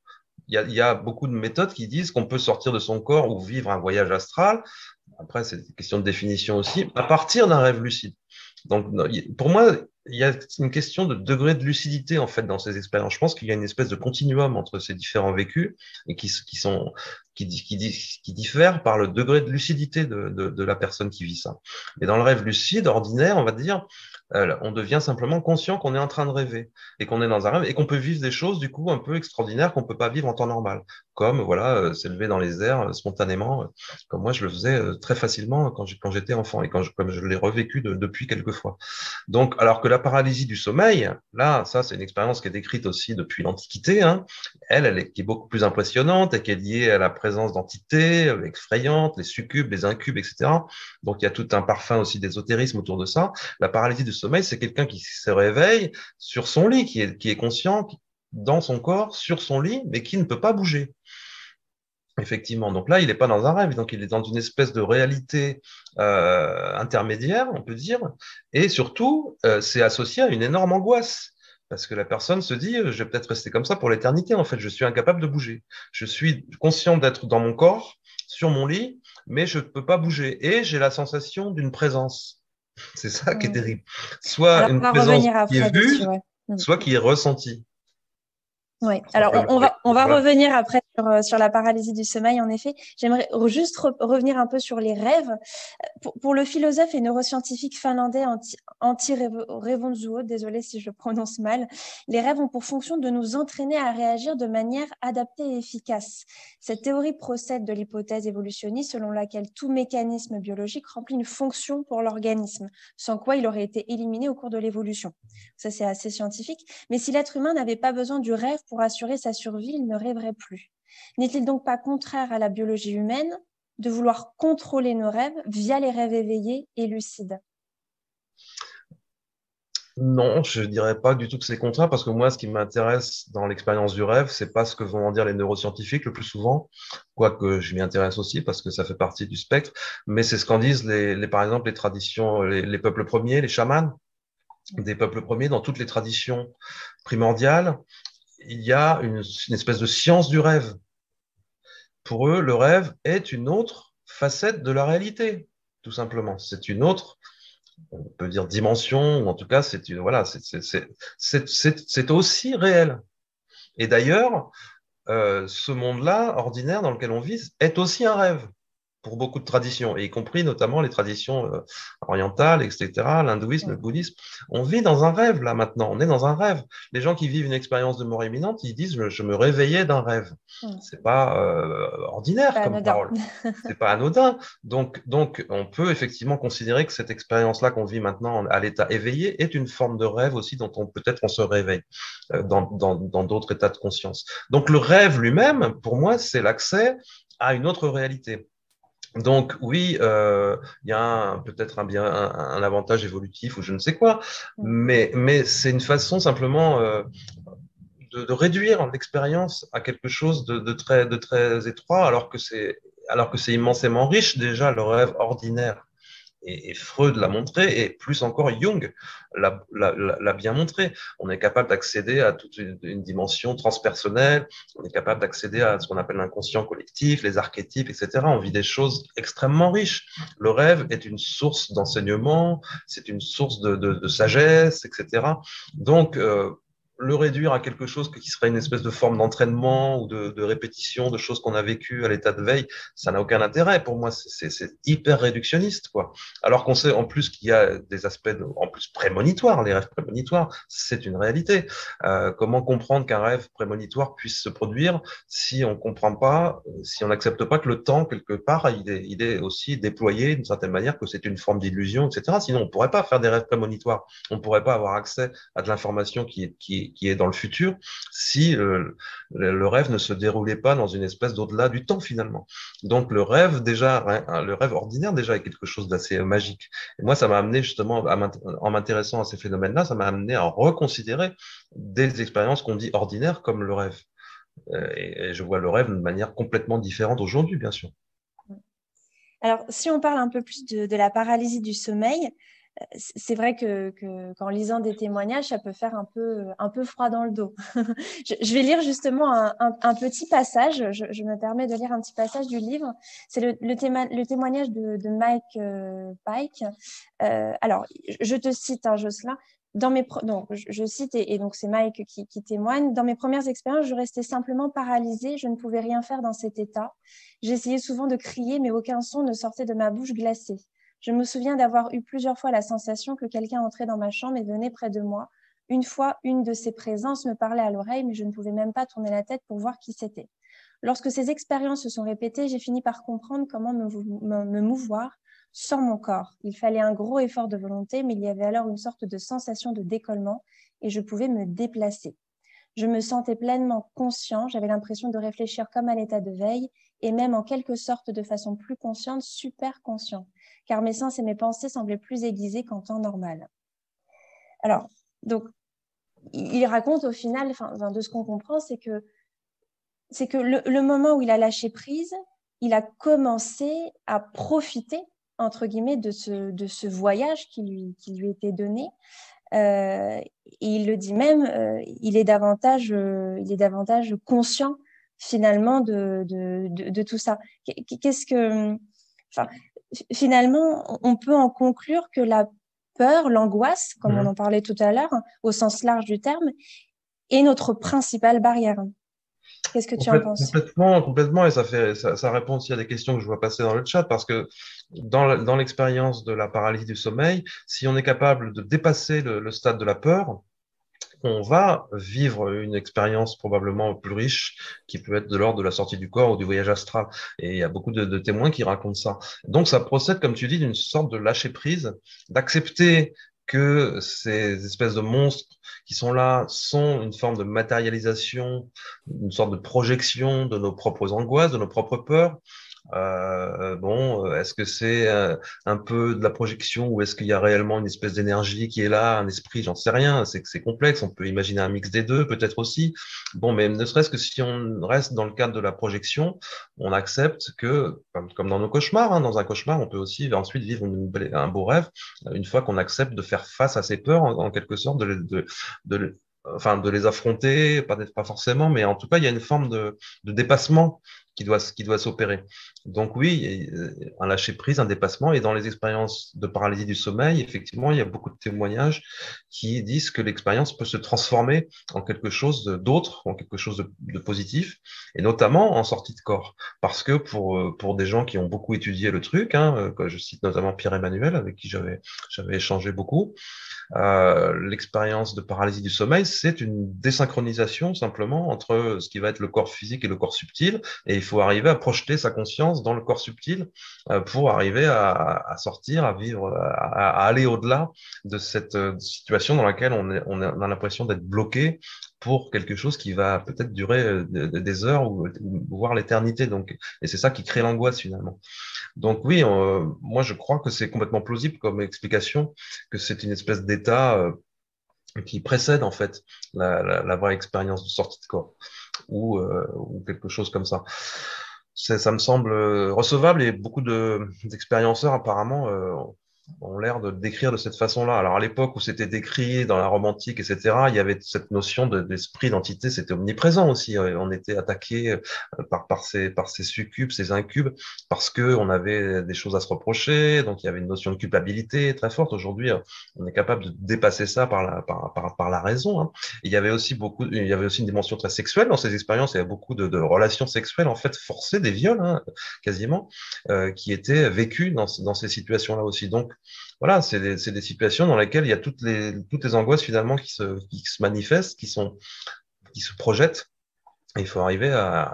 Il y a beaucoup de méthodes qui disent qu'on peut sortir de son corps ou vivre un voyage astral. Après, c'est une question de définition aussi, à partir d'un rêve lucide. Donc, pour moi, il y a une question de degré de lucidité, en fait, dans ces expériences. Je pense qu'il y a une espèce de continuum entre ces différents vécus et qui diffèrent par le degré de lucidité de la personne qui vit ça. Mais dans le rêve lucide, ordinaire, on va dire, on devient simplement conscient qu'on est en train de rêver et qu'on est dans un rêve et qu'on peut vivre des choses, du coup, un peu extraordinaires qu'on peut pas vivre en temps normal. Comme, voilà, s'élever dans les airs spontanément, comme moi, je le faisais très facilement quand j'étais enfant et comme je l'ai revécu depuis quelques fois. Donc, alors que la paralysie du sommeil, là, ça, c'est une expérience qui est décrite aussi depuis l'Antiquité, hein. Qui est beaucoup plus impressionnante et qui est liée à la présence d'entités effrayantes, les succubes, les incubes, etc. Donc, il y a tout un parfum aussi d'ésotérisme autour de ça. La paralysie du sommeil, c'est quelqu'un qui se réveille sur son lit, qui est conscient dans son corps, sur son lit, mais qui ne peut pas bouger. Effectivement. Donc là, il n'est pas dans un rêve, donc il est dans une espèce de réalité intermédiaire, on peut dire. Et surtout, c'est associé à une énorme angoisse. Parce que la personne se dit, je vais peut-être rester comme ça pour l'éternité. En fait, je suis incapable de bouger. Je suis conscient d'être dans mon corps, sur mon lit, mais je ne peux pas bouger. Et j'ai la sensation d'une présence. C'est ça qui est terrible. Soit Alors, on une va présence revenir qui est après vue, dessus, ouais. soit qui est ressentie. Oui, alors Simplement. on va Voilà. revenir après sur la paralysie du sommeil, en effet. J'aimerais juste revenir un peu sur les rêves. Pour le philosophe et neuroscientifique finlandais Antti Revonsuo, désolé si je prononce mal, les rêves ont pour fonction de nous entraîner à réagir de manière adaptée et efficace. Cette théorie procède de l'hypothèse évolutionniste selon laquelle tout mécanisme biologique remplit une fonction pour l'organisme, sans quoi il aurait été éliminé au cours de l'évolution. Ça, c'est assez scientifique. Mais si l'être humain n'avait pas besoin du rêve pour assurer sa survie, il ne rêverait plus. N'est-il donc pas contraire à la biologie humaine de vouloir contrôler nos rêves via les rêves éveillés et lucides? Non, je dirais pas du tout que c'est contraire parce que moi, ce qui m'intéresse dans l'expérience du rêve, c'est pas ce que vont en dire les neuroscientifiques le plus souvent, quoique je m'y intéresse aussi parce que ça fait partie du spectre, mais c'est ce qu'en disent par exemple les traditions, les peuples premiers, les chamans des peuples premiers, dans toutes les traditions primordiales, il y a une espèce de science du rêve. Pour eux, le rêve est une autre facette de la réalité, tout simplement. C'est une autre, on peut dire dimension, ou en tout cas, voilà, c'est aussi réel. Et d'ailleurs, ce monde-là, ordinaire, dans lequel on vit, est aussi un rêve pour beaucoup de traditions, et y compris notamment les traditions orientales, etc., l'hindouisme, le bouddhisme. On vit dans un rêve, là, maintenant. On est dans un rêve. Les gens qui vivent une expérience de mort imminente, ils disent, je me réveillais d'un rêve. C'est pas ordinaire comme parole. C'est pas anodin. Donc, on peut effectivement considérer que cette expérience-là qu'on vit maintenant à l'état éveillé est une forme de rêve aussi dont peut-être on se réveille dans d'autres états de conscience. Donc, le rêve lui-même, pour moi, c'est l'accès à une autre réalité. Donc oui, il y a peut-être un avantage évolutif ou je ne sais quoi, mais c'est une façon simplement de réduire l'expérience à quelque chose de très étroit, alors que c'est immensément riche déjà le rêve ordinaire. Et Freud l'a montré, et plus encore Jung l'a bien montré. On est capable d'accéder à toute une dimension transpersonnelle, on est capable d'accéder à ce qu'on appelle l'inconscient collectif, les archétypes, etc. On vit des choses extrêmement riches. Le rêve est une source d'enseignement, c'est une source de sagesse, etc. Donc, le réduire à quelque chose qui serait une espèce de forme d'entraînement ou de répétition de choses qu'on a vécues à l'état de veille, ça n'a aucun intérêt. Pour moi, c'est hyper réductionniste, quoi. Alors qu'on sait en plus qu'il y a des aspects en plus prémonitoires, les rêves prémonitoires, c'est une réalité. Comment comprendre qu'un rêve prémonitoire puisse se produire si on comprend pas, si on n'accepte pas que le temps, quelque part, il est aussi déployé d'une certaine manière, que c'est une forme d'illusion, etc. Sinon, on pourrait pas faire des rêves prémonitoires. On pourrait pas avoir accès à de l'information qui est dans le futur si le rêve ne se déroulait pas dans une espèce d'au-delà du temps, finalement. Donc, le rêve ordinaire, déjà, est quelque chose d'assez magique. Et moi, ça m'a amené, justement, en m'intéressant à ces phénomènes-là, ça m'a amené à reconsidérer des expériences qu'on dit ordinaires comme le rêve. Et je vois le rêve d'une manière complètement différente aujourd'hui, bien sûr. Alors, si on parle un peu plus de la paralysie du sommeil, c'est vrai qu'en lisant des témoignages, ça peut faire un peu froid dans le dos. Je vais lire justement un petit passage. Je me permets de lire un petit passage du livre. C'est le témoignage de Mike Pike. Alors, je te cite, hein, Jocelyn. Donc, je cite, et donc c'est Mike qui témoigne. Dans mes premières expériences, je restais simplement paralysée. Je ne pouvais rien faire dans cet état. J'essayais souvent de crier, mais aucun son ne sortait de ma bouche glacée. Je me souviens d'avoir eu plusieurs fois la sensation que quelqu'un entrait dans ma chambre et venait près de moi. Une fois, une de ces présences me parlait à l'oreille, mais je ne pouvais même pas tourner la tête pour voir qui c'était. Lorsque ces expériences se sont répétées, j'ai fini par comprendre comment me mouvoir sans mon corps. Il fallait un gros effort de volonté, mais il y avait alors une sorte de sensation de décollement et je pouvais me déplacer. Je me sentais pleinement conscient, j'avais l'impression de réfléchir comme à l'état de veille et même en quelque sorte de façon plus consciente, super conscient, car mes sens et mes pensées semblaient plus aiguisés qu'en temps normal. Alors, donc, il raconte au final, de ce qu'on comprend, c'est que le moment où il a lâché prise, il a commencé à profiter, entre guillemets, de ce voyage qui lui était donné. Et il le dit même, il est davantage conscient finalement de tout ça. Finalement, on peut en conclure que la peur, l'angoisse, comme on en parlait tout à l'heure, au sens large du terme, est notre principale barrière. Qu'est-ce que tu en penses? Complètement, et ça répond aussi à des questions que je vois passer dans le chat, parce que dans l'expérience de la paralysie du sommeil, si on est capable de dépasser le stade de la peur, on va vivre une expérience probablement plus riche qui peut être de l'ordre de la sortie du corps ou du voyage astral. Et il y a beaucoup de témoins qui racontent ça. Donc ça procède, comme tu dis, d'une sorte de lâcher prise, d'accepter que ces espèces de monstres qui sont là sont une forme de matérialisation, une sorte de projection de nos propres angoisses, de nos propres peurs. Est-ce que c'est un peu de la projection ou est-ce qu'il y a réellement une espèce d'énergie qui est là, un esprit, j'en sais rien, c'est complexe, on peut imaginer un mix des deux peut-être aussi. Bon, mais ne serait-ce que si on reste dans le cadre de la projection, on accepte que, comme dans nos cauchemars, hein, dans un cauchemar, on peut aussi ensuite vivre un beau rêve, une fois qu'on accepte de faire face à ses peurs, en quelque sorte, de les affronter, pas forcément, mais en tout cas, il y a une forme de dépassement qui doit s'opérer. Donc oui, un lâcher-prise, un dépassement. Et dans les expériences de paralysie du sommeil, effectivement, il y a beaucoup de témoignages qui disent que l'expérience peut se transformer en quelque chose d'autre, en quelque chose de positif, et notamment en sortie de corps. Parce que pour des gens qui ont beaucoup étudié le truc, hein, je cite notamment Pierre-Emmanuel, avec qui j'avais échangé beaucoup, l'expérience de paralysie du sommeil, c'est une désynchronisation simplement entre ce qui va être le corps physique et le corps subtil, et il faut arriver à projeter sa conscience dans le corps subtil pour arriver à sortir, à vivre, à aller au-delà de cette situation dans laquelle on a l'impression d'être bloqué pour quelque chose qui va peut-être durer des heures ou voire l'éternité. Donc, et c'est ça qui crée l'angoisse finalement. Donc oui, moi je crois que c'est complètement plausible comme explication, que c'est une espèce d'état qui précède en fait la vraie expérience de sortie de corps ou quelque chose comme ça. Ça me semble recevable et beaucoup d'expérienceurs apparemment ont l'air de le décrire de cette façon-là. Alors à l'époque où c'était décrit dans la Rome antique, etc., il y avait cette notion d'esprit, d'entité, c'était omniprésent aussi. On était attaqué par ces succubes, ces incubes, parce que on avait des choses à se reprocher. Donc il y avait une notion de culpabilité très forte. Aujourd'hui, on est capable de dépasser ça par la raison. Hein. Il y avait aussi une dimension très sexuelle dans ces expériences. Il y a beaucoup de relations sexuelles en fait forcées, des viols hein, quasiment, qui étaient vécues dans ces situations-là aussi. Donc voilà, c'est des situations dans lesquelles il y a toutes les angoisses finalement qui se manifestent, qui se projettent. Et il faut arriver à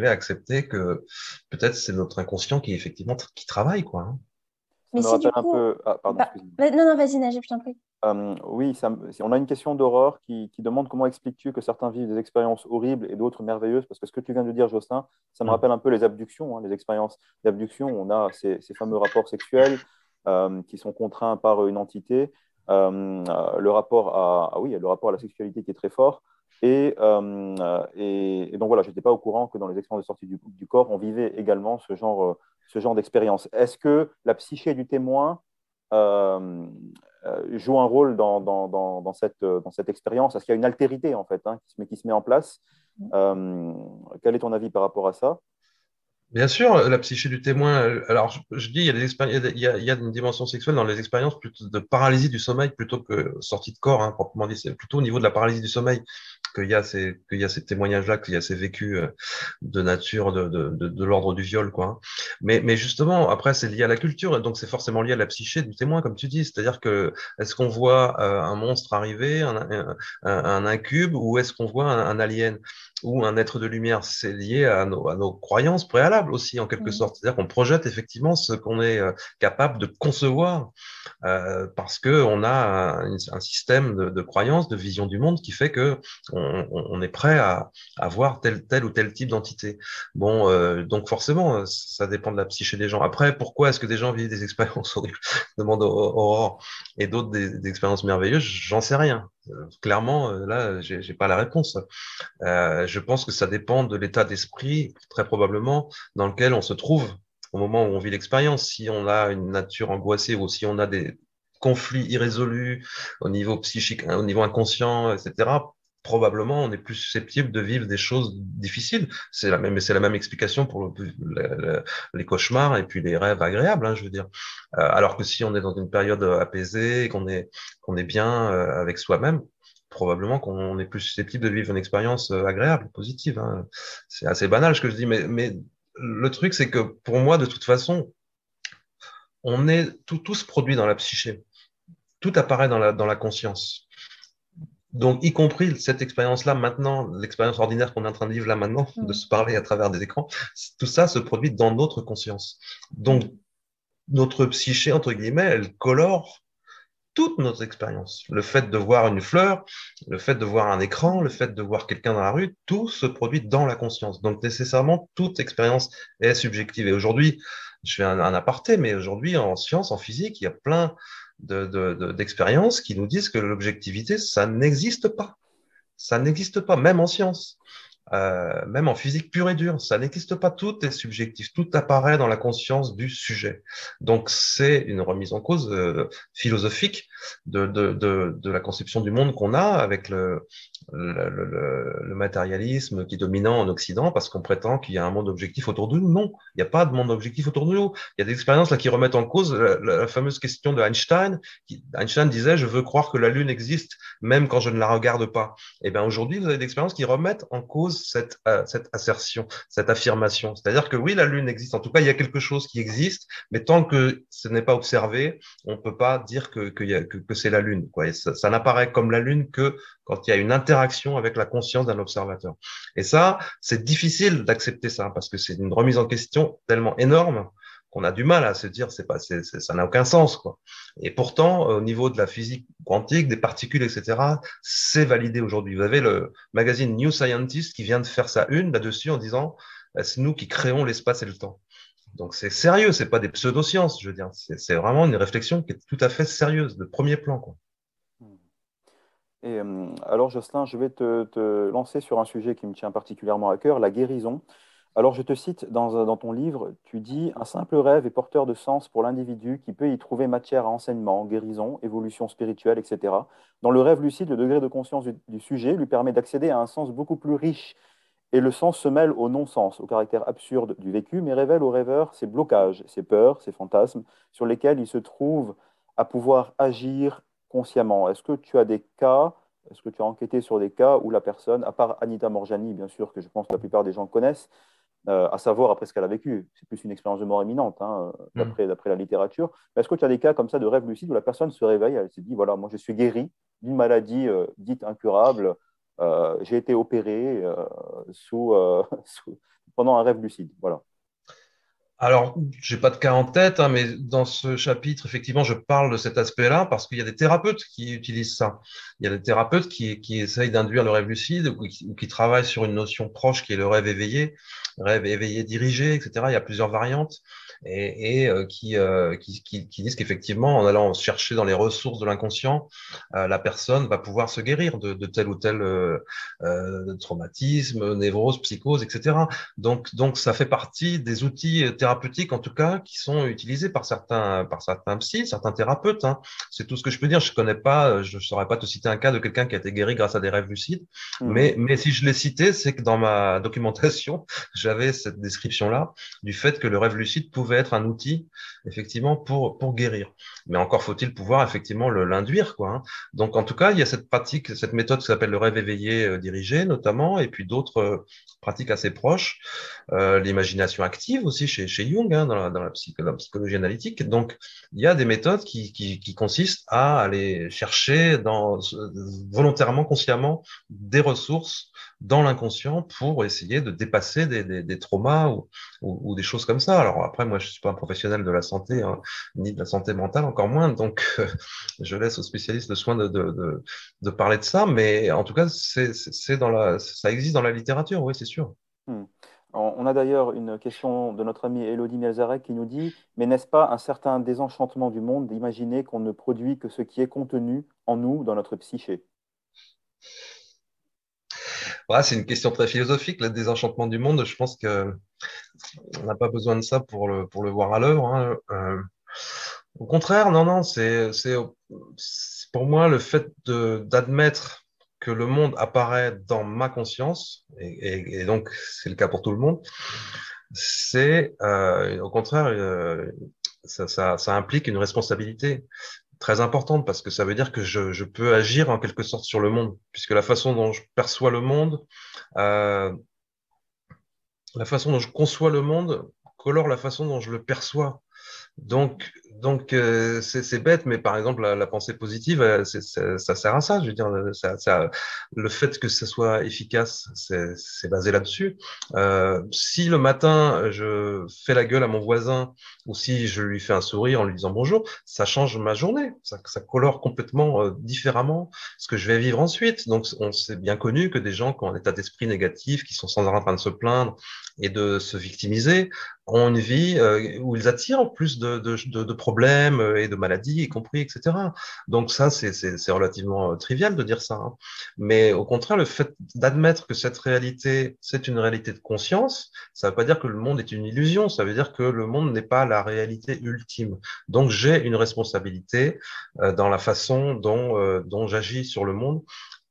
accepter que peut-être c'est notre inconscient qui effectivement qui travaille, quoi. Hein. Ça Mais me si rappelle du un coup, peu. Ah, pardon, bah, excuse-moi. non, non, vas-y, Najib, je t'en prie. Oui, on a une question d'Aurore qui demande comment expliques-tu que certains vivent des expériences horribles et d'autres merveilleuses? Parce que ce que tu viens de dire, Jocelyn, ça me Mm. rappelle un peu les abductions, hein, les expériences d'abduction. On a ces fameux rapports sexuels qui sont contraints par une entité, le rapport à la sexualité qui est très fort. Et donc voilà, je n'étais pas au courant que dans les expériences de sortie du corps, on vivait également ce genre d'expérience. Est-ce que la psyché du témoin euh, joue un rôle dans cette expérience? Est-ce qu'il y a une altérité en fait hein, qui se met en place? Quel est ton avis par rapport à ça? Bien sûr, la psyché du témoin. Alors, je dis, il y a il y a une dimension sexuelle dans les expériences plutôt de paralysie du sommeil plutôt que sortie de corps, hein, proprement dit. C'est plutôt au niveau de la paralysie du sommeil qu'il y a ces témoignages-là, qu'il y a ces vécus de nature de l'ordre du viol, quoi. Hein. Mais justement, après, c'est lié à la culture, et donc c'est forcément lié à la psyché du témoin, comme tu dis. C'est-à-dire que est-ce qu'on voit un monstre arriver, un incube, ou est-ce qu'on voit un alien? Ou un être de lumière, c'est lié à nos croyances préalables aussi, en quelque Mhm. sorte. C'est-à-dire qu'on projette effectivement ce qu'on est capable de concevoir parce que on a un système de croyances, de vision du monde qui fait que on est prêt à voir tel ou tel type d'entité. Bon, donc forcément, ça dépend de la psyché des gens. Après, pourquoi est-ce que des gens vivent des expériences horribles, demande Aurore, et d'autres des expériences merveilleuses? J'en sais rien. Clairement, là, j'ai pas la réponse. Je pense que ça dépend de l'état d'esprit, très probablement, dans lequel on se trouve au moment où on vit l'expérience. Si on a une nature angoissée ou si on a des conflits irrésolus au niveau psychique, au niveau inconscient, etc., probablement on est plus susceptible de vivre des choses difficiles. C'est la même explication pour les cauchemars et puis les rêves agréables, hein, je veux dire. Alors que si on est dans une période apaisée, qu'on est bien avec soi-même, probablement qu'on est plus susceptible de vivre une expérience agréable, positive. Hein. C'est assez banal ce que je dis, mais le truc, c'est que pour moi, de toute façon, tout se produit dans la psyché. Tout apparaît dans la conscience. Donc, y compris cette expérience-là maintenant, l'expérience ordinaire qu'on est en train de vivre là maintenant, de Mhm. se parler à travers des écrans, tout ça se produit dans notre conscience. Donc, notre psyché, entre guillemets, elle colore toutes nos expériences. Le fait de voir une fleur, le fait de voir un écran, le fait de voir quelqu'un dans la rue, tout se produit dans la conscience. Donc nécessairement, toute expérience est subjective. Et aujourd'hui, je fais un aparté, mais aujourd'hui, en science, en physique, il y a plein d'expériences qui nous disent que l'objectivité, ça n'existe pas. Ça n'existe pas, même en science. Même en physique pure et dure, ça n'existe pas, tout est subjectif, tout apparaît dans la conscience du sujet. Donc c'est une remise en cause philosophique de la conception du monde qu'on a avec le matérialisme qui est dominant en Occident parce qu'on prétend qu'il y a un monde objectif autour de nous. Non, il n'y a pas de monde objectif autour de nous. Il y a des expériences là qui remettent en cause la fameuse question de Einstein. Einstein disait, je veux croire que la Lune existe même quand je ne la regarde pas. Et bien aujourd'hui, vous avez des expériences qui remettent en cause cette assertion, cette affirmation. C'est-à-dire que oui, la Lune existe. En tout cas, il y a quelque chose qui existe, mais tant que ce n'est pas observé, on ne peut pas dire que c'est la Lune, quoi. Et ça n'apparaît comme la Lune que quand il y a une interaction avec la conscience d'un observateur. Et ça, c'est difficile d'accepter ça parce que c'est une remise en question tellement énorme qu'on a du mal à se dire ça n'a aucun sens, quoi. Et pourtant, au niveau de la physique quantique, des particules, etc., c'est validé aujourd'hui. Vous avez le magazine New Scientist qui vient de faire sa une là-dessus en disant c'est nous qui créons l'espace et le temps. Donc c'est sérieux, c'est pas des pseudosciences, je veux dire. C'est vraiment une réflexion qui est tout à fait sérieuse, de premier plan, quoi. Et alors, Jocelyn, je vais te lancer sur un sujet qui me tient particulièrement à cœur, la guérison. Alors, je te cite dans ton livre, tu dis, un simple rêve est porteur de sens pour l'individu qui peut y trouver matière à enseignement, guérison, évolution spirituelle, etc. Dans le rêve lucide, le degré de conscience du sujet lui permet d'accéder à un sens beaucoup plus riche. Et le sens se mêle au non-sens, au caractère absurde du vécu, mais révèle au rêveur ses blocages, ses peurs, ses fantasmes, sur lesquels il se trouve à pouvoir agir consciemment. Est-ce que tu as enquêté sur des cas où la personne, à part Anita Morjani, bien sûr, que je pense que la plupart des gens connaissent, à savoir après ce qu'elle a vécu, c'est plus une expérience de mort imminente, hein, Mm. d'après la littérature, mais est-ce que tu as des cas comme ça de rêve lucide où la personne se réveille, elle se dit, voilà, moi je suis guéri d'une maladie dite incurable, j'ai été opéré pendant un rêve lucide. Voilà. Alors, j'ai pas de cas en tête, hein, mais dans ce chapitre, effectivement, je parle de cet aspect-là parce qu'il y a des thérapeutes qui utilisent ça. Il y a des thérapeutes qui essayent d'induire le rêve lucide ou qui travaillent sur une notion proche qui est le rêve éveillé dirigé, etc. Il y a plusieurs variantes qui disent qu'effectivement, en allant chercher dans les ressources de l'inconscient, la personne va pouvoir se guérir de tel ou tel traumatisme, névrose, psychose, etc. Donc, ça fait partie des outils thérapeutiques, en tout cas, qui sont utilisés par certains psys, certains thérapeutes, hein. C'est tout ce que je peux dire. Je connais pas, je ne saurais pas te citer un cas de quelqu'un qui a été guéri grâce à des rêves lucides. Mhm. Mais si je l'ai cité, c'est que dans ma documentation, j'avais cette description-là du fait que le rêve lucide pouvait être un outil, effectivement, pour guérir. Mais encore faut-il pouvoir, effectivement, l'induire, quoi, hein. Donc, en tout cas, il y a cette pratique, cette méthode qui s'appelle le rêve éveillé dirigé, notamment, et puis d'autres pratiques assez proches. L'imagination active aussi chez Jung, hein, dans la psychologie analytique. Donc, il y a des méthodes qui consistent à aller chercher volontairement, consciemment, des ressources dans l'inconscient pour essayer de dépasser des traumas ou des choses comme ça. Alors après, moi, je suis pas un professionnel de la santé, hein, ni de la santé mentale, encore moins. Donc, je laisse aux spécialistes le soin de parler de ça. Mais en tout cas, ça existe dans la littérature, oui, c'est sûr. Hmm. On a d'ailleurs une question de notre amie Elodie Melzarek qui nous dit, mais n'est-ce pas un certain désenchantement du monde d'imaginer qu'on ne produit que ce qui est contenu en nous, dans notre psyché? Ouais, c'est une question très philosophique, le désenchantement du monde. Je pense que on n'a pas besoin de ça pour le voir à l'œuvre, hein. Au contraire, non, non, c'est pour moi le fait d'admettre que le monde apparaît dans ma conscience, et donc c'est le cas pour tout le monde, c'est au contraire, ça implique une responsabilité très importante parce que ça veut dire que je peux agir en quelque sorte sur le monde, puisque la façon dont je perçois le monde, euh, la façon dont je conçois le monde colore la façon dont je le perçois. Donc, c'est bête, mais par exemple, la pensée positive, ça sert à ça. Je veux dire, le fait que ça soit efficace, c'est basé là-dessus. Si le matin, je fais la gueule à mon voisin ou si je lui fais un sourire en lui disant bonjour, ça change ma journée. Ça colore complètement différemment ce que je vais vivre ensuite. Donc, on s'est bien connu que des gens qui ont un état d'esprit négatif, qui sont sans arrêt en train de se plaindre et de se victimiser, ont une vie où ils attirent plus de problèmes et de maladies, y compris, etc. Donc ça, c'est relativement trivial de dire ça, hein. Mais au contraire, le fait d'admettre que cette réalité, c'est une réalité de conscience, ça ne veut pas dire que le monde est une illusion, ça veut dire que le monde n'est pas la réalité ultime. Donc j'ai une responsabilité dans la façon dont j'agis sur le monde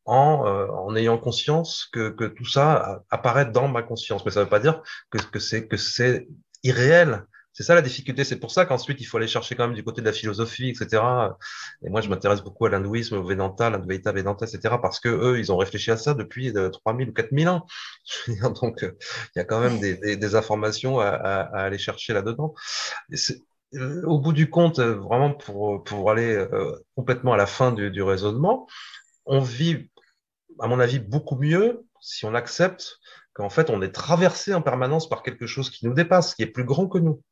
en ayant conscience que tout ça apparaît dans ma conscience. Mais ça ne veut pas dire que c'est irréel. C'est ça la difficulté. C'est pour ça qu'ensuite, il faut aller chercher quand même du côté de la philosophie, etc. Et moi, je m'intéresse beaucoup à l'hindouisme, au Vedanta, l'Advaita Vedanta, etc. Parce que eux, ils ont réfléchi à ça depuis 3000 ou 4000 ans. Donc, il y a quand même des informations à aller chercher là-dedans. Au bout du compte, vraiment pour aller complètement à la fin du raisonnement, on vit, à mon avis, beaucoup mieux si on accepte qu'en fait, on est traversé en permanence par quelque chose qui nous dépasse, qui est plus grand que nous,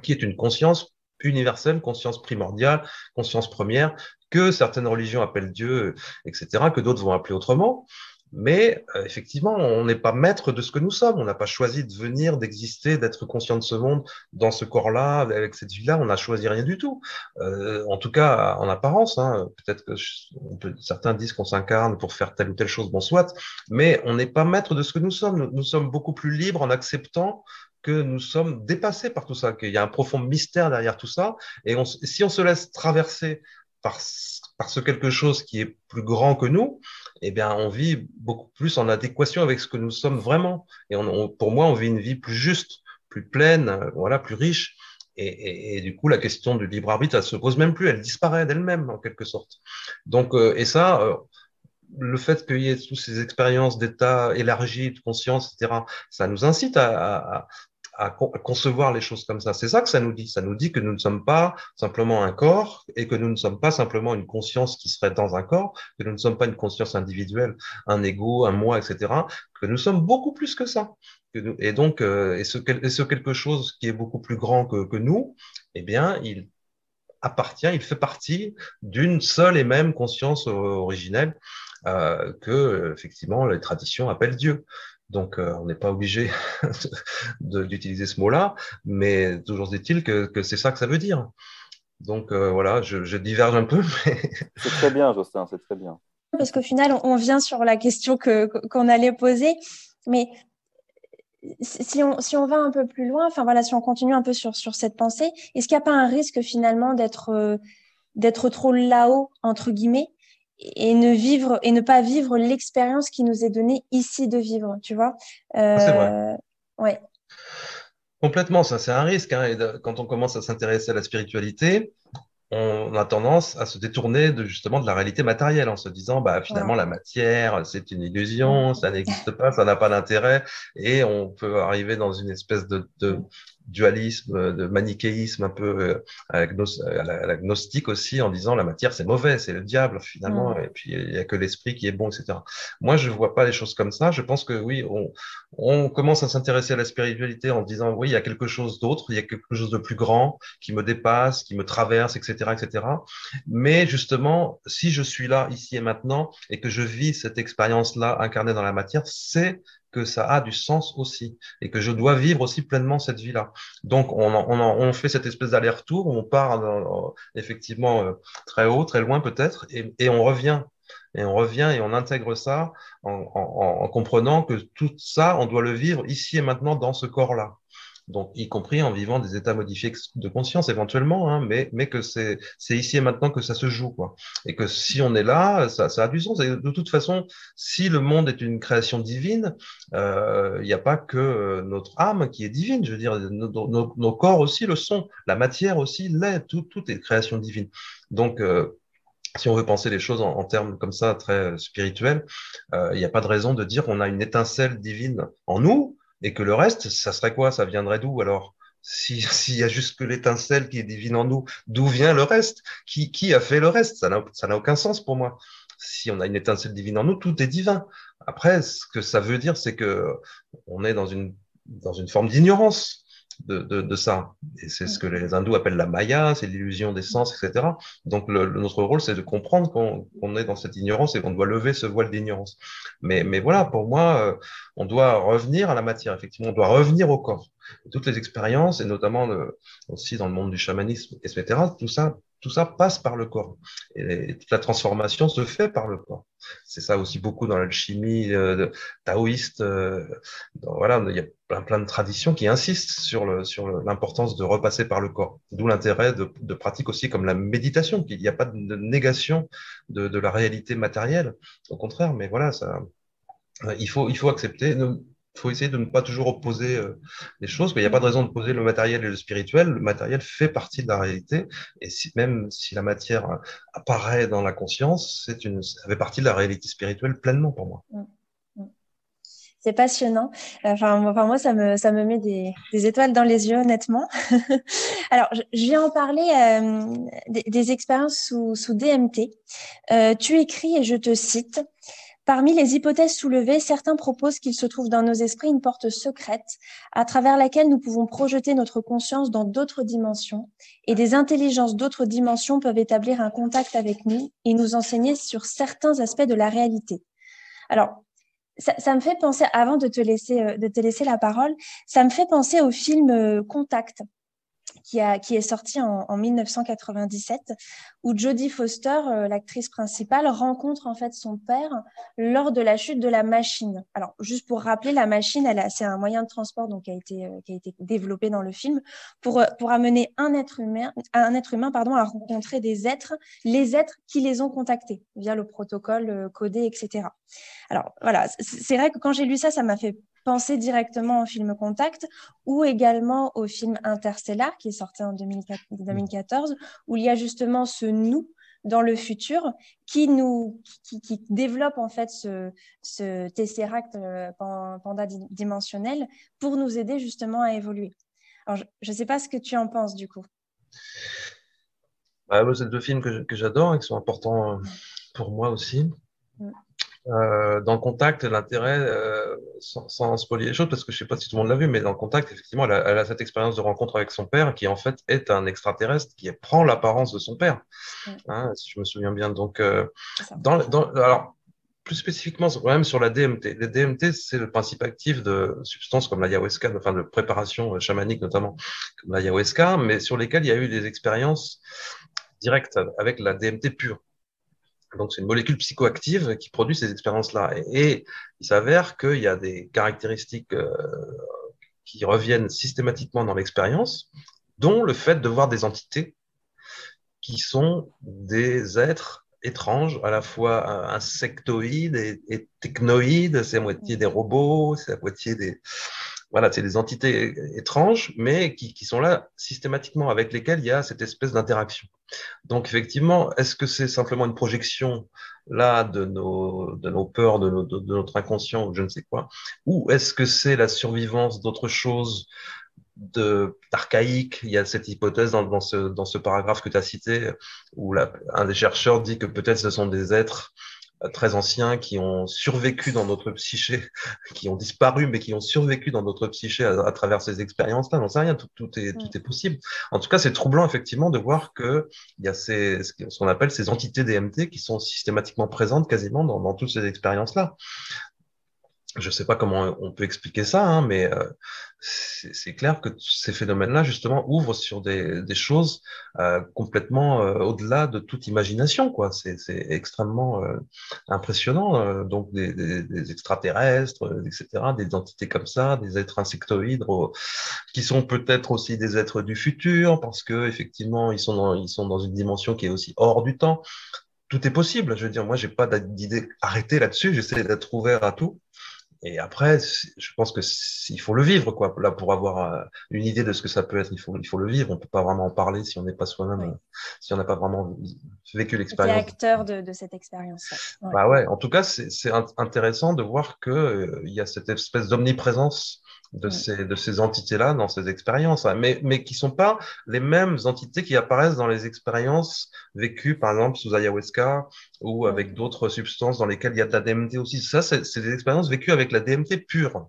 qui est une conscience universelle, conscience primordiale, conscience première, que certaines religions appellent Dieu, etc., que d'autres vont appeler autrement. Mais effectivement, on n'est pas maître de ce que nous sommes. On n'a pas choisi de venir, d'exister, d'être conscient de ce monde dans ce corps-là, avec cette vie-là. On n'a choisi rien du tout. En tout cas, en apparence, hein. Peut-être que certains disent qu'on s'incarne pour faire telle ou telle chose, bon, soit, mais on n'est pas maître de ce que nous sommes. Nous sommes beaucoup plus libres en acceptant que nous sommes dépassés par tout ça, qu'il y a un profond mystère derrière tout ça. Et si on se laisse traverser par ce quelque chose qui est plus grand que nous, eh bien, on vit beaucoup plus en adéquation avec ce que nous sommes vraiment. Et pour moi, on vit une vie plus juste, plus pleine, voilà, plus riche. Et du coup, la question du libre arbitre, elle se pose même plus, elle disparaît d'elle-même en quelque sorte. Donc, et ça, le fait qu'il y ait toutes ces expériences d'état élargi, de conscience, etc., ça nous incite à concevoir les choses comme ça. C'est ça que ça nous dit. Ça nous dit que nous ne sommes pas simplement un corps et que nous ne sommes pas simplement une conscience qui serait dans un corps, que nous ne sommes pas une conscience individuelle, un ego, un moi, etc., que nous sommes beaucoup plus que ça. Et donc, ce quelque chose qui est beaucoup plus grand que nous, eh bien, il fait partie d'une seule et même conscience originelle que, effectivement, les traditions appellent Dieu. Donc, on n'est pas obligé d'utiliser ce mot-là, mais toujours est-il que c'est ça que ça veut dire. Donc, voilà, je diverge un peu, mais... C'est très bien, Jocelyn, c'est très bien. Parce qu'au final, on vient sur la question qu'on allait poser, mais si on va un peu plus loin, enfin voilà, si on continue un peu sur cette pensée, est-ce qu'il n'y a pas un risque finalement d'être trop là-haut, entre guillemets, et ne pas vivre l'expérience qui nous est donnée ici de vivre, tu vois? C'est vrai. Ouais. Complètement, ça c'est un risque. Hein, quand on commence à s'intéresser à la spiritualité, on a tendance à se détourner justement de la réalité matérielle en se disant bah finalement la matière c'est une illusion, ça n'existe pas, ça n'a pas d'intérêt et on peut arriver dans une espèce de dualisme, de manichéisme un peu à la gnostique aussi en disant la matière c'est mauvais, c'est le diable finalement et puis il y a que l'esprit qui est bon, etc. Moi je vois pas les choses comme ça. Je pense que oui, on commence à s'intéresser à la spiritualité en disant oui il y a quelque chose d'autre, il y a quelque chose de plus grand qui me dépasse, qui me traverse, etc., etc. Mais justement, si je suis là, ici et maintenant, et que je vis cette expérience-là incarnée dans la matière, c'est que ça a du sens aussi, et que je dois vivre aussi pleinement cette vie-là. Donc, on fait cette espèce d'aller-retour, où on part effectivement très haut, très loin peut-être, et on revient. Et on revient et on intègre ça en comprenant que tout ça, on doit le vivre ici et maintenant dans ce corps-là. Donc, y compris en vivant des états modifiés de conscience éventuellement, hein, mais que c'est ici et maintenant que ça se joue, quoi. Et que si on est là, ça a du sens. Et de toute façon, si le monde est une création divine, il n'y a pas que notre âme qui est divine. Je veux dire, nos corps aussi le sont, la matière aussi l'est. Tout est création divine. Donc, si on veut penser les choses en termes comme ça, très spirituels, il n'y a pas de raison de dire qu'on a une étincelle divine en nous et que le reste, ça serait quoi? Ça viendrait d'où alors? S'il y a juste que l'étincelle qui est divine en nous, d'où vient le reste? Qui a fait le reste? Ça n'a aucun sens pour moi. Si on a une étincelle divine en nous, tout est divin. Après, ce que ça veut dire, c'est que on est dans une forme d'ignorance de ça. Et c'est ce que les hindous appellent la maya, c'est l'illusion des sens, etc. Donc notre rôle, c'est de comprendre qu'on est dans cette ignorance et qu'on doit lever ce voile d'ignorance. Mais voilà, pour moi, on doit revenir à la matière, effectivement, on doit revenir au corps. Et toutes les expériences, et notamment aussi dans le monde du chamanisme, etc., tout ça passe par le corps. Et toute la transformation se fait par le corps. C'est ça aussi beaucoup dans l'alchimie taoïste. Voilà, il y a plein de traditions qui insistent sur l'importance de repasser par le corps. D'où l'intérêt de pratiques aussi comme la méditation, qu'il n'y a pas de négation de la réalité matérielle. Au contraire, mais voilà, il faut accepter. Il faut essayer de ne pas toujours opposer les choses, mais il n'y a pas de raison de poser le matériel et le spirituel. Le matériel fait partie de la réalité, et même si la matière apparaît dans la conscience, ça fait partie de la réalité spirituelle pleinement pour moi. C'est passionnant. Enfin, moi, ça me met des étoiles dans les yeux, honnêtement. Alors, je vais en parler des expériences sous DMT. Tu écris, et je te cite, parmi les hypothèses soulevées, certains proposent qu'il se trouve dans nos esprits une porte secrète à travers laquelle nous pouvons projeter notre conscience dans d'autres dimensions et des intelligences d'autres dimensions peuvent établir un contact avec nous et nous enseigner sur certains aspects de la réalité. Alors, ça me fait penser, avant de te laisser la parole, ça me fait penser au film Contact. qui est sorti en 1997, où Jodie Foster, l'actrice principale, rencontre en fait son père lors de la chute de la machine. Alors, juste pour rappeler, la machine, c'est un moyen de transport donc, qui a été développé dans le film pour amener un être humain à rencontrer les êtres qui les ont contactés via le protocole codé, etc. Alors, voilà, c'est vrai que quand j'ai lu ça, ça m'a fait penser directement au film Contact ou également au film Interstellar qui est sorti en 2014 où il y a justement ce nous dans le futur qui développe en fait ce tesseract pandadimensionnel pour nous aider justement à évoluer. Alors, je ne sais pas ce que tu en penses du coup. Bah, c'est deux films que j'adore et qui sont importants pour moi aussi. Dans Contact, l'intérêt, sans spoiler les choses, parce que je sais pas si tout le monde l'a vu, mais dans Contact, effectivement, elle a cette expérience de rencontre avec son père, qui en fait est un extraterrestre qui prend l'apparence de son père, hein, si je me souviens bien. Donc, alors, plus spécifiquement, même sur la DMT. Les DMT, c'est le principe actif de substances comme l'ayahuasca, enfin de préparation chamanique notamment, comme l'ayahuasca, mais sur lesquelles il y a eu des expériences directes avec la DMT pure. Donc, c'est une molécule psychoactive qui produit ces expériences-là. Et il s'avère qu'il y a des caractéristiques qui reviennent systématiquement dans l'expérience, dont le fait de voir des entités qui sont des êtres étranges, à la fois insectoïdes et technoïdes. C'est à moitié des robots, c'est à moitié des... Voilà, c'est des entités étranges, mais qui sont là systématiquement, avec lesquelles il y a cette espèce d'interaction. Donc, effectivement, est-ce que c'est simplement une projection là de nos peurs, de notre inconscient ou je ne sais quoi, ou est-ce que c'est la survivance d'autres choses d'archaïque? Il y a cette hypothèse dans ce paragraphe que tu as cité, où un des chercheurs dit que peut-être ce sont des êtres très anciens qui ont survécu dans notre psyché, qui ont disparu, mais qui ont survécu dans notre psyché à travers ces expériences-là. J'en sais rien, tout est possible. En tout cas, c'est troublant, effectivement, de voir qu'il y a ce qu'on appelle ces entités DMT qui sont systématiquement présentes quasiment dans toutes ces expériences-là. Je ne sais pas comment on peut expliquer ça, hein, mais c'est clair que ces phénomènes-là, justement, ouvrent sur des choses complètement au-delà de toute imagination, quoi. C'est extrêmement impressionnant. Donc, des extraterrestres, etc., des entités comme ça, des êtres insectoïdes, qui sont peut-être aussi des êtres du futur, parce que effectivement, ils sont dans une dimension qui est aussi hors du temps. Tout est possible. Je veux dire, moi, j'ai pas d'idée arrêtée là-dessus. J'essaie d'être ouvert à tout. Et après, je pense que il faut le vivre, quoi. Là, pour avoir une idée de ce que ça peut être, il faut le vivre. On peut pas vraiment en parler si on n'est pas soi-même, si on n'a pas vraiment vécu l'expérience. Tu es acteur de cette expérience. Ouais. Bah ouais. En tout cas, c'est intéressant de voir que il y a cette espèce d'omniprésence de ces entités-là dans ces expériences, hein, mais qui sont pas les mêmes entités qui apparaissent dans les expériences vécues, par exemple, sous ayahuasca ou avec d'autres substances dans lesquelles il y a de la DMT aussi. Ça, c'est des expériences vécues avec la DMT pure,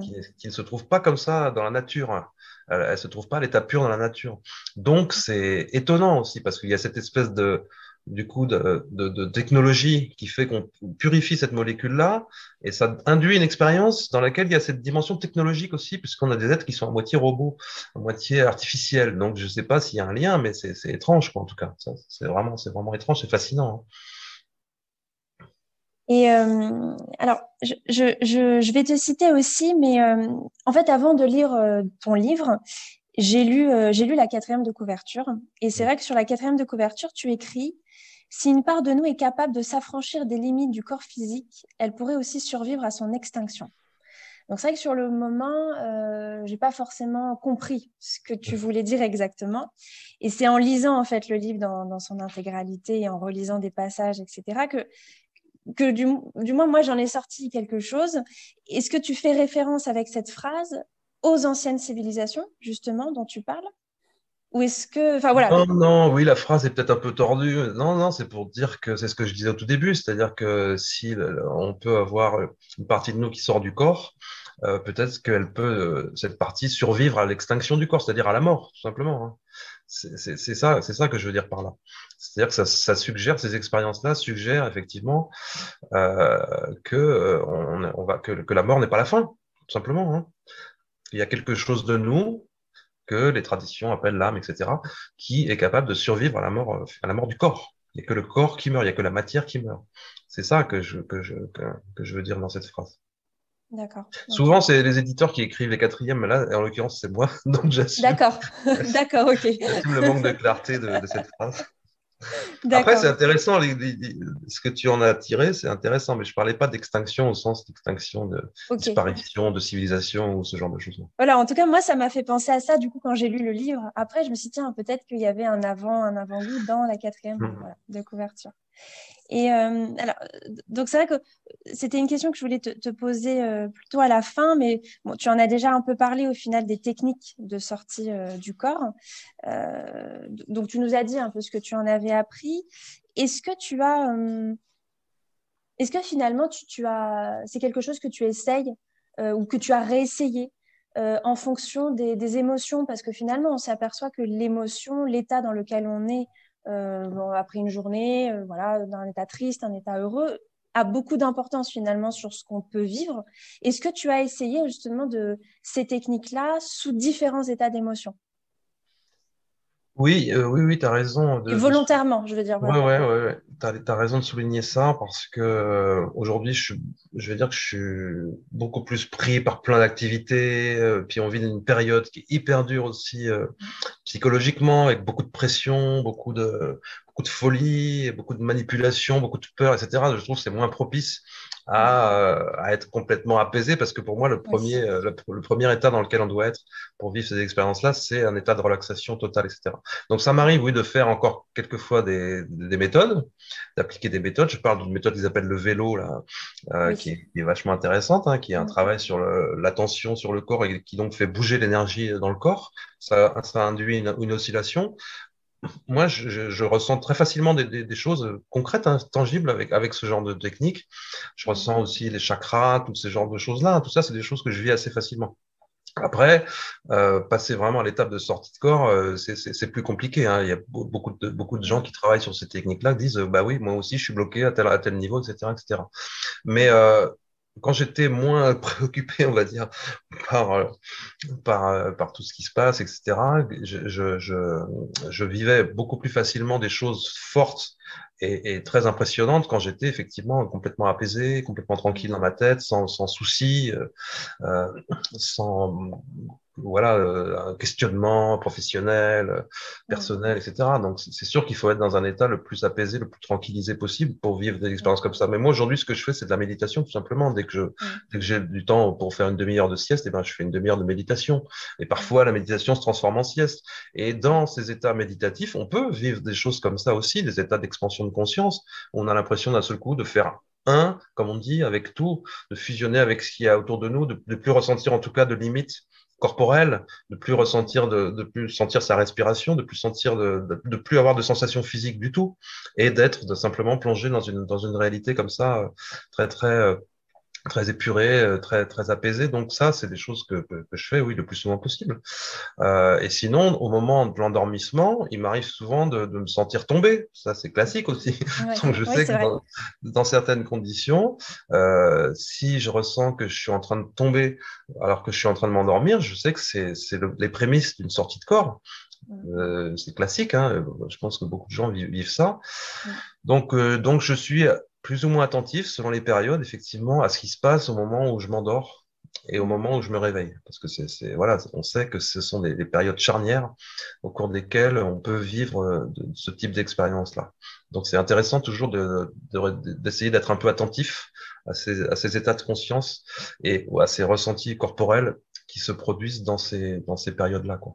qui ne se trouve pas comme ça dans la nature. Elle se trouve pas à l'état pur dans la nature. Donc, c'est étonnant aussi parce qu'il y a cette espèce de technologie qui fait qu'on purifie cette molécule-là, et ça induit une expérience dans laquelle il y a cette dimension technologique aussi, puisqu'on a des êtres qui sont à moitié robots, à moitié artificiels. Donc, je ne sais pas s'il y a un lien, mais c'est étrange, quoi, en tout cas. C'est vraiment étrange, c'est fascinant. Hein. Et alors, je vais te citer aussi, mais en fait, avant de lire ton livre, j'ai lu la 4e de couverture. Et c'est vrai que sur la 4e de couverture, tu écris « Si une part de nous est capable de s'affranchir des limites du corps physique, elle pourrait aussi survivre à son extinction. » Donc, c'est vrai que sur le moment, je n'ai pas forcément compris ce que tu voulais dire exactement. Et c'est en lisant en fait le livre dans son intégralité et en relisant des passages, etc., que du moins, moi, j'en ai sorti quelque chose. Est-ce que tu fais référence avec cette phrase aux anciennes civilisations, justement, dont tu parles? Ou est-ce que... Enfin, voilà. Non, oui, la phrase est peut-être un peu tordue. Non, c'est pour dire que c'est ce que je disais au tout début, c'est-à-dire que si on peut avoir une partie de nous qui sort du corps, peut-être qu'elle peut, cette partie, survivre à l'extinction du corps, c'est-à-dire à la mort, tout simplement. Hein. C'est ça que je veux dire par là. C'est-à-dire que ça suggère, ces expériences-là suggèrent effectivement que la mort n'est pas la fin, tout simplement. Hein. Il y a quelque chose de nous que les traditions appellent l'âme, etc., qui est capable de survivre à la mort du corps. Il n'y a que le corps qui meurt, il n'y a que la matière qui meurt. C'est ça que je veux dire dans cette phrase. D'accord. Souvent, c'est les éditeurs qui écrivent les quatrièmes, mais là, en l'occurrence, c'est moi, donc j'assume. D'accord, d'accord, ok. J'assume le manque de clarté de cette phrase. Après, D'accord. c'est intéressant, ce que tu en as tiré, c'est intéressant, mais je ne parlais pas d'extinction au sens d'extinction, de Ok. disparition, de civilisation ou ce genre de choses. Voilà, en tout cas, moi, ça m'a fait penser à ça, du coup, quand j'ai lu le livre. Après, je me suis dit, tiens, peut-être qu'il y avait un avant-goût dans la quatrième voilà, de couverture. Et alors, donc c'est vrai que c'était une question que je voulais te poser plutôt à la fin, mais bon, tu en as déjà un peu parlé au final des techniques de sortie du corps. Donc tu nous as dit un peu ce que tu en avais appris. Est-ce que tu as, est-ce que finalement c'est quelque chose que tu essayes ou que tu as réessayé en fonction des émotions, parce que finalement on s'aperçoit que l'émotion, l'état dans lequel on est bon, après une journée, voilà, d'un état triste, un état heureux, a beaucoup d'importance finalement sur ce qu'on peut vivre. Est-ce que tu as essayé justement de ces techniques-là sous différents états d'émotion? Oui, tu as raison. Et volontairement, je veux dire, voilà. Ouais. T'as raison de souligner ça parce que aujourd'hui, je vais dire que je suis beaucoup plus pris par plein d'activités. Puis on vit une période qui est hyper dure aussi psychologiquement, avec beaucoup de pression, beaucoup de folie, beaucoup de manipulation, beaucoup de peur, etc. Je trouve que c'est moins propice à être complètement apaisé parce que pour moi, Oui. le premier état dans lequel on doit être pour vivre ces expériences-là, c'est un état de relaxation totale, etc. Donc ça m'arrive, oui, de faire encore quelquefois des méthodes, d'appliquer des méthodes. Je parle d'une méthode qu'ils appellent le vélo, là, Oui. qui est vachement intéressante, hein, qui est un travail sur l'attention sur le corps et qui donc fait bouger l'énergie dans le corps. Ça induit une oscillation. Moi, je ressens très facilement des choses concrètes, hein, tangibles avec ce genre de technique. Je ressens aussi les chakras, tous ces genres de choses-là, hein. Tout ça, c'est des choses que je vis assez facilement. Après, passer vraiment à l'étape de sortie de corps, c'est plus compliqué, hein. Il y a beaucoup de gens qui travaillent sur ces techniques-là qui disent, bah oui, moi aussi, je suis bloqué à tel niveau, etc., etc. Mais quand j'étais moins préoccupé, on va dire, par, euh, par tout ce qui se passe, etc., je vivais beaucoup plus facilement des choses fortes et très impressionnantes quand j'étais effectivement complètement apaisé, complètement tranquille dans ma tête, sans souci, euh, sans voilà, un questionnement professionnel, personnel, etc. Donc, c'est sûr qu'il faut être dans un état le plus apaisé, le plus tranquillisé possible pour vivre des expériences comme ça. Mais moi, aujourd'hui, ce que je fais, c'est de la méditation, tout simplement. Dès que j'ai du temps pour faire une demi-heure de sieste, eh ben, je fais une demi-heure de méditation. Et parfois, la méditation se transforme en sieste. Et dans ces états méditatifs, on peut vivre des choses comme ça aussi, des états d'expansion de conscience. On a l'impression d'un seul coup de faire comme on dit, avec tout, de fusionner avec ce qu'il y a autour de nous, de plus ressentir en tout cas de limites corporelles, de plus ressentir, de plus sentir sa respiration, de plus sentir, de plus avoir de sensations physiques du tout, et d'être simplement plongé dans une réalité comme ça, très épurée, très apaisée. Donc ça, c'est des choses que je fais, oui, le plus souvent possible. Et sinon, au moment de l'endormissement, il m'arrive souvent de me sentir tomber. Ça, c'est classique aussi. Donc, je sais que dans certaines conditions, si je ressens que je suis en train de tomber alors que je suis en train de m'endormir, je sais que c'est les prémices d'une sortie de corps. C'est classique, hein. Je pense que beaucoup de gens vivent ça. Donc, je suis plus ou moins attentif selon les périodes, effectivement, à ce qui se passe au moment où je m'endors et au moment où je me réveille. Parce que voilà, on sait que ce sont des périodes charnières au cours desquelles on peut vivre ce type d'expérience-là. Donc, c'est intéressant toujours d'essayer d'être un peu attentif à ces états de conscience et à ces ressentis corporels qui se produisent dans ces périodes-là, quoi.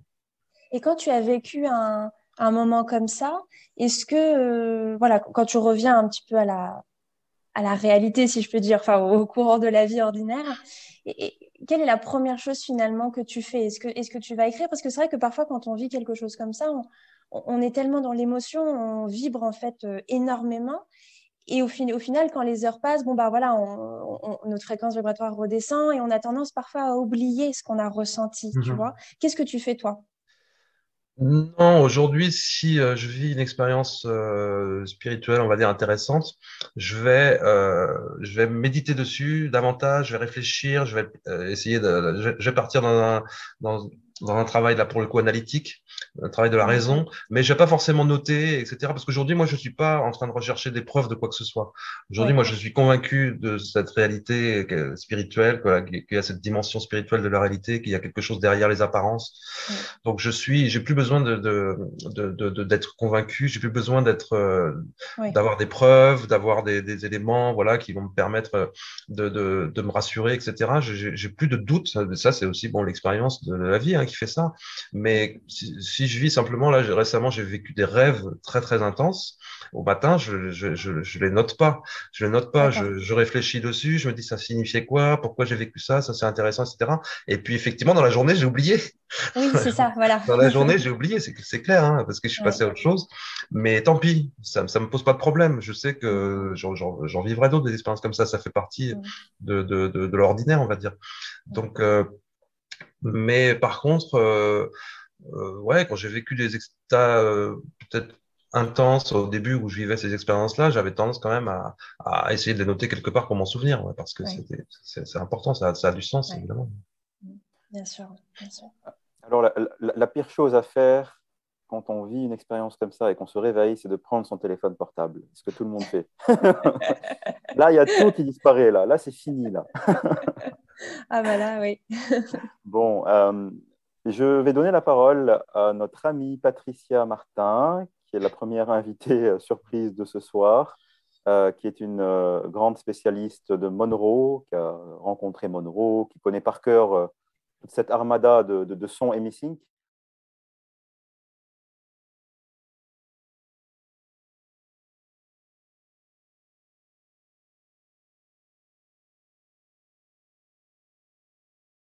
Et quand tu as vécu un moment comme ça, est-ce que, voilà, quand tu reviens un petit peu à la réalité, si je peux dire, enfin, au courant de la vie ordinaire, quelle est la première chose finalement que tu fais? Est-ce que tu vas écrire? Parce que c'est vrai que parfois, quand on vit quelque chose comme ça, on est tellement dans l'émotion, on vibre en fait énormément. Et au final, quand les heures passent, bon, bah voilà, notre fréquence vibratoire redescend et on a tendance parfois à oublier ce qu'on a ressenti, tu vois. Qu'est-ce que tu fais, toi? Non, aujourd'hui, si je vis une expérience spirituelle, on va dire intéressante, je vais méditer dessus davantage, je vais réfléchir, je vais essayer je vais partir dans un travail là pour le coup analytique, un travail de la raison, mais je n'ai pas forcément noté, etc. Parce qu'aujourd'hui, moi, je ne suis pas en train de rechercher des preuves de quoi que ce soit. Aujourd'hui, Oui. moi, je suis convaincu de cette réalité spirituelle, qu'il y a cette dimension spirituelle de la réalité, qu'il y a quelque chose derrière les apparences. Oui. Donc, j'ai plus besoin d'être convaincu, j'ai plus besoin Oui. d'avoir des preuves, d'avoir des éléments, voilà, qui vont me permettre de me rassurer, etc. J'ai plus de doutes. Ça c'est aussi bon l'expérience de la vie hein, qui fait ça. Mais si je vis simplement, là, récemment, j'ai vécu des rêves très, très intenses. Au matin, je les note pas. Je les note pas. D'accord. Je réfléchis dessus. Je me dis, ça signifiait quoi? Pourquoi j'ai vécu ça? Ça, c'est intéressant, etc. Et puis, effectivement, dans la journée, j'ai oublié. Oui, c'est ça, voilà. Dans la journée, j'ai oublié. C'est clair, hein, parce que je suis Ouais. passé à autre chose. Mais tant pis. Ça me pose pas de problème. Je sais que j'en vivrai d'autres des expériences comme ça. Ça fait partie de l'ordinaire, on va dire. Donc, mais par contre, ouais, quand j'ai vécu des états peut-être intenses au début où je vivais ces expériences-là, j'avais tendance quand même à essayer de les noter quelque part pour m'en souvenir, ouais, parce que Oui. c'est important, ça a du sens, Ouais. évidemment. Bien sûr, bien sûr. Alors, la pire chose à faire quand on vit une expérience comme ça et qu'on se réveille, c'est de prendre son téléphone portable. C'est ce que tout le monde fait. Là, il y a tout qui disparaît. Là, c'est fini. Là. Ah bah là, oui. Bon, je vais donner la parole à notre amie Patricia Martin, qui est la première invitée surprise de ce soir, qui est une grande spécialiste de Monroe, qui a rencontré Monroe, qui connaît par cœur toute cette armada de sons EmiSync.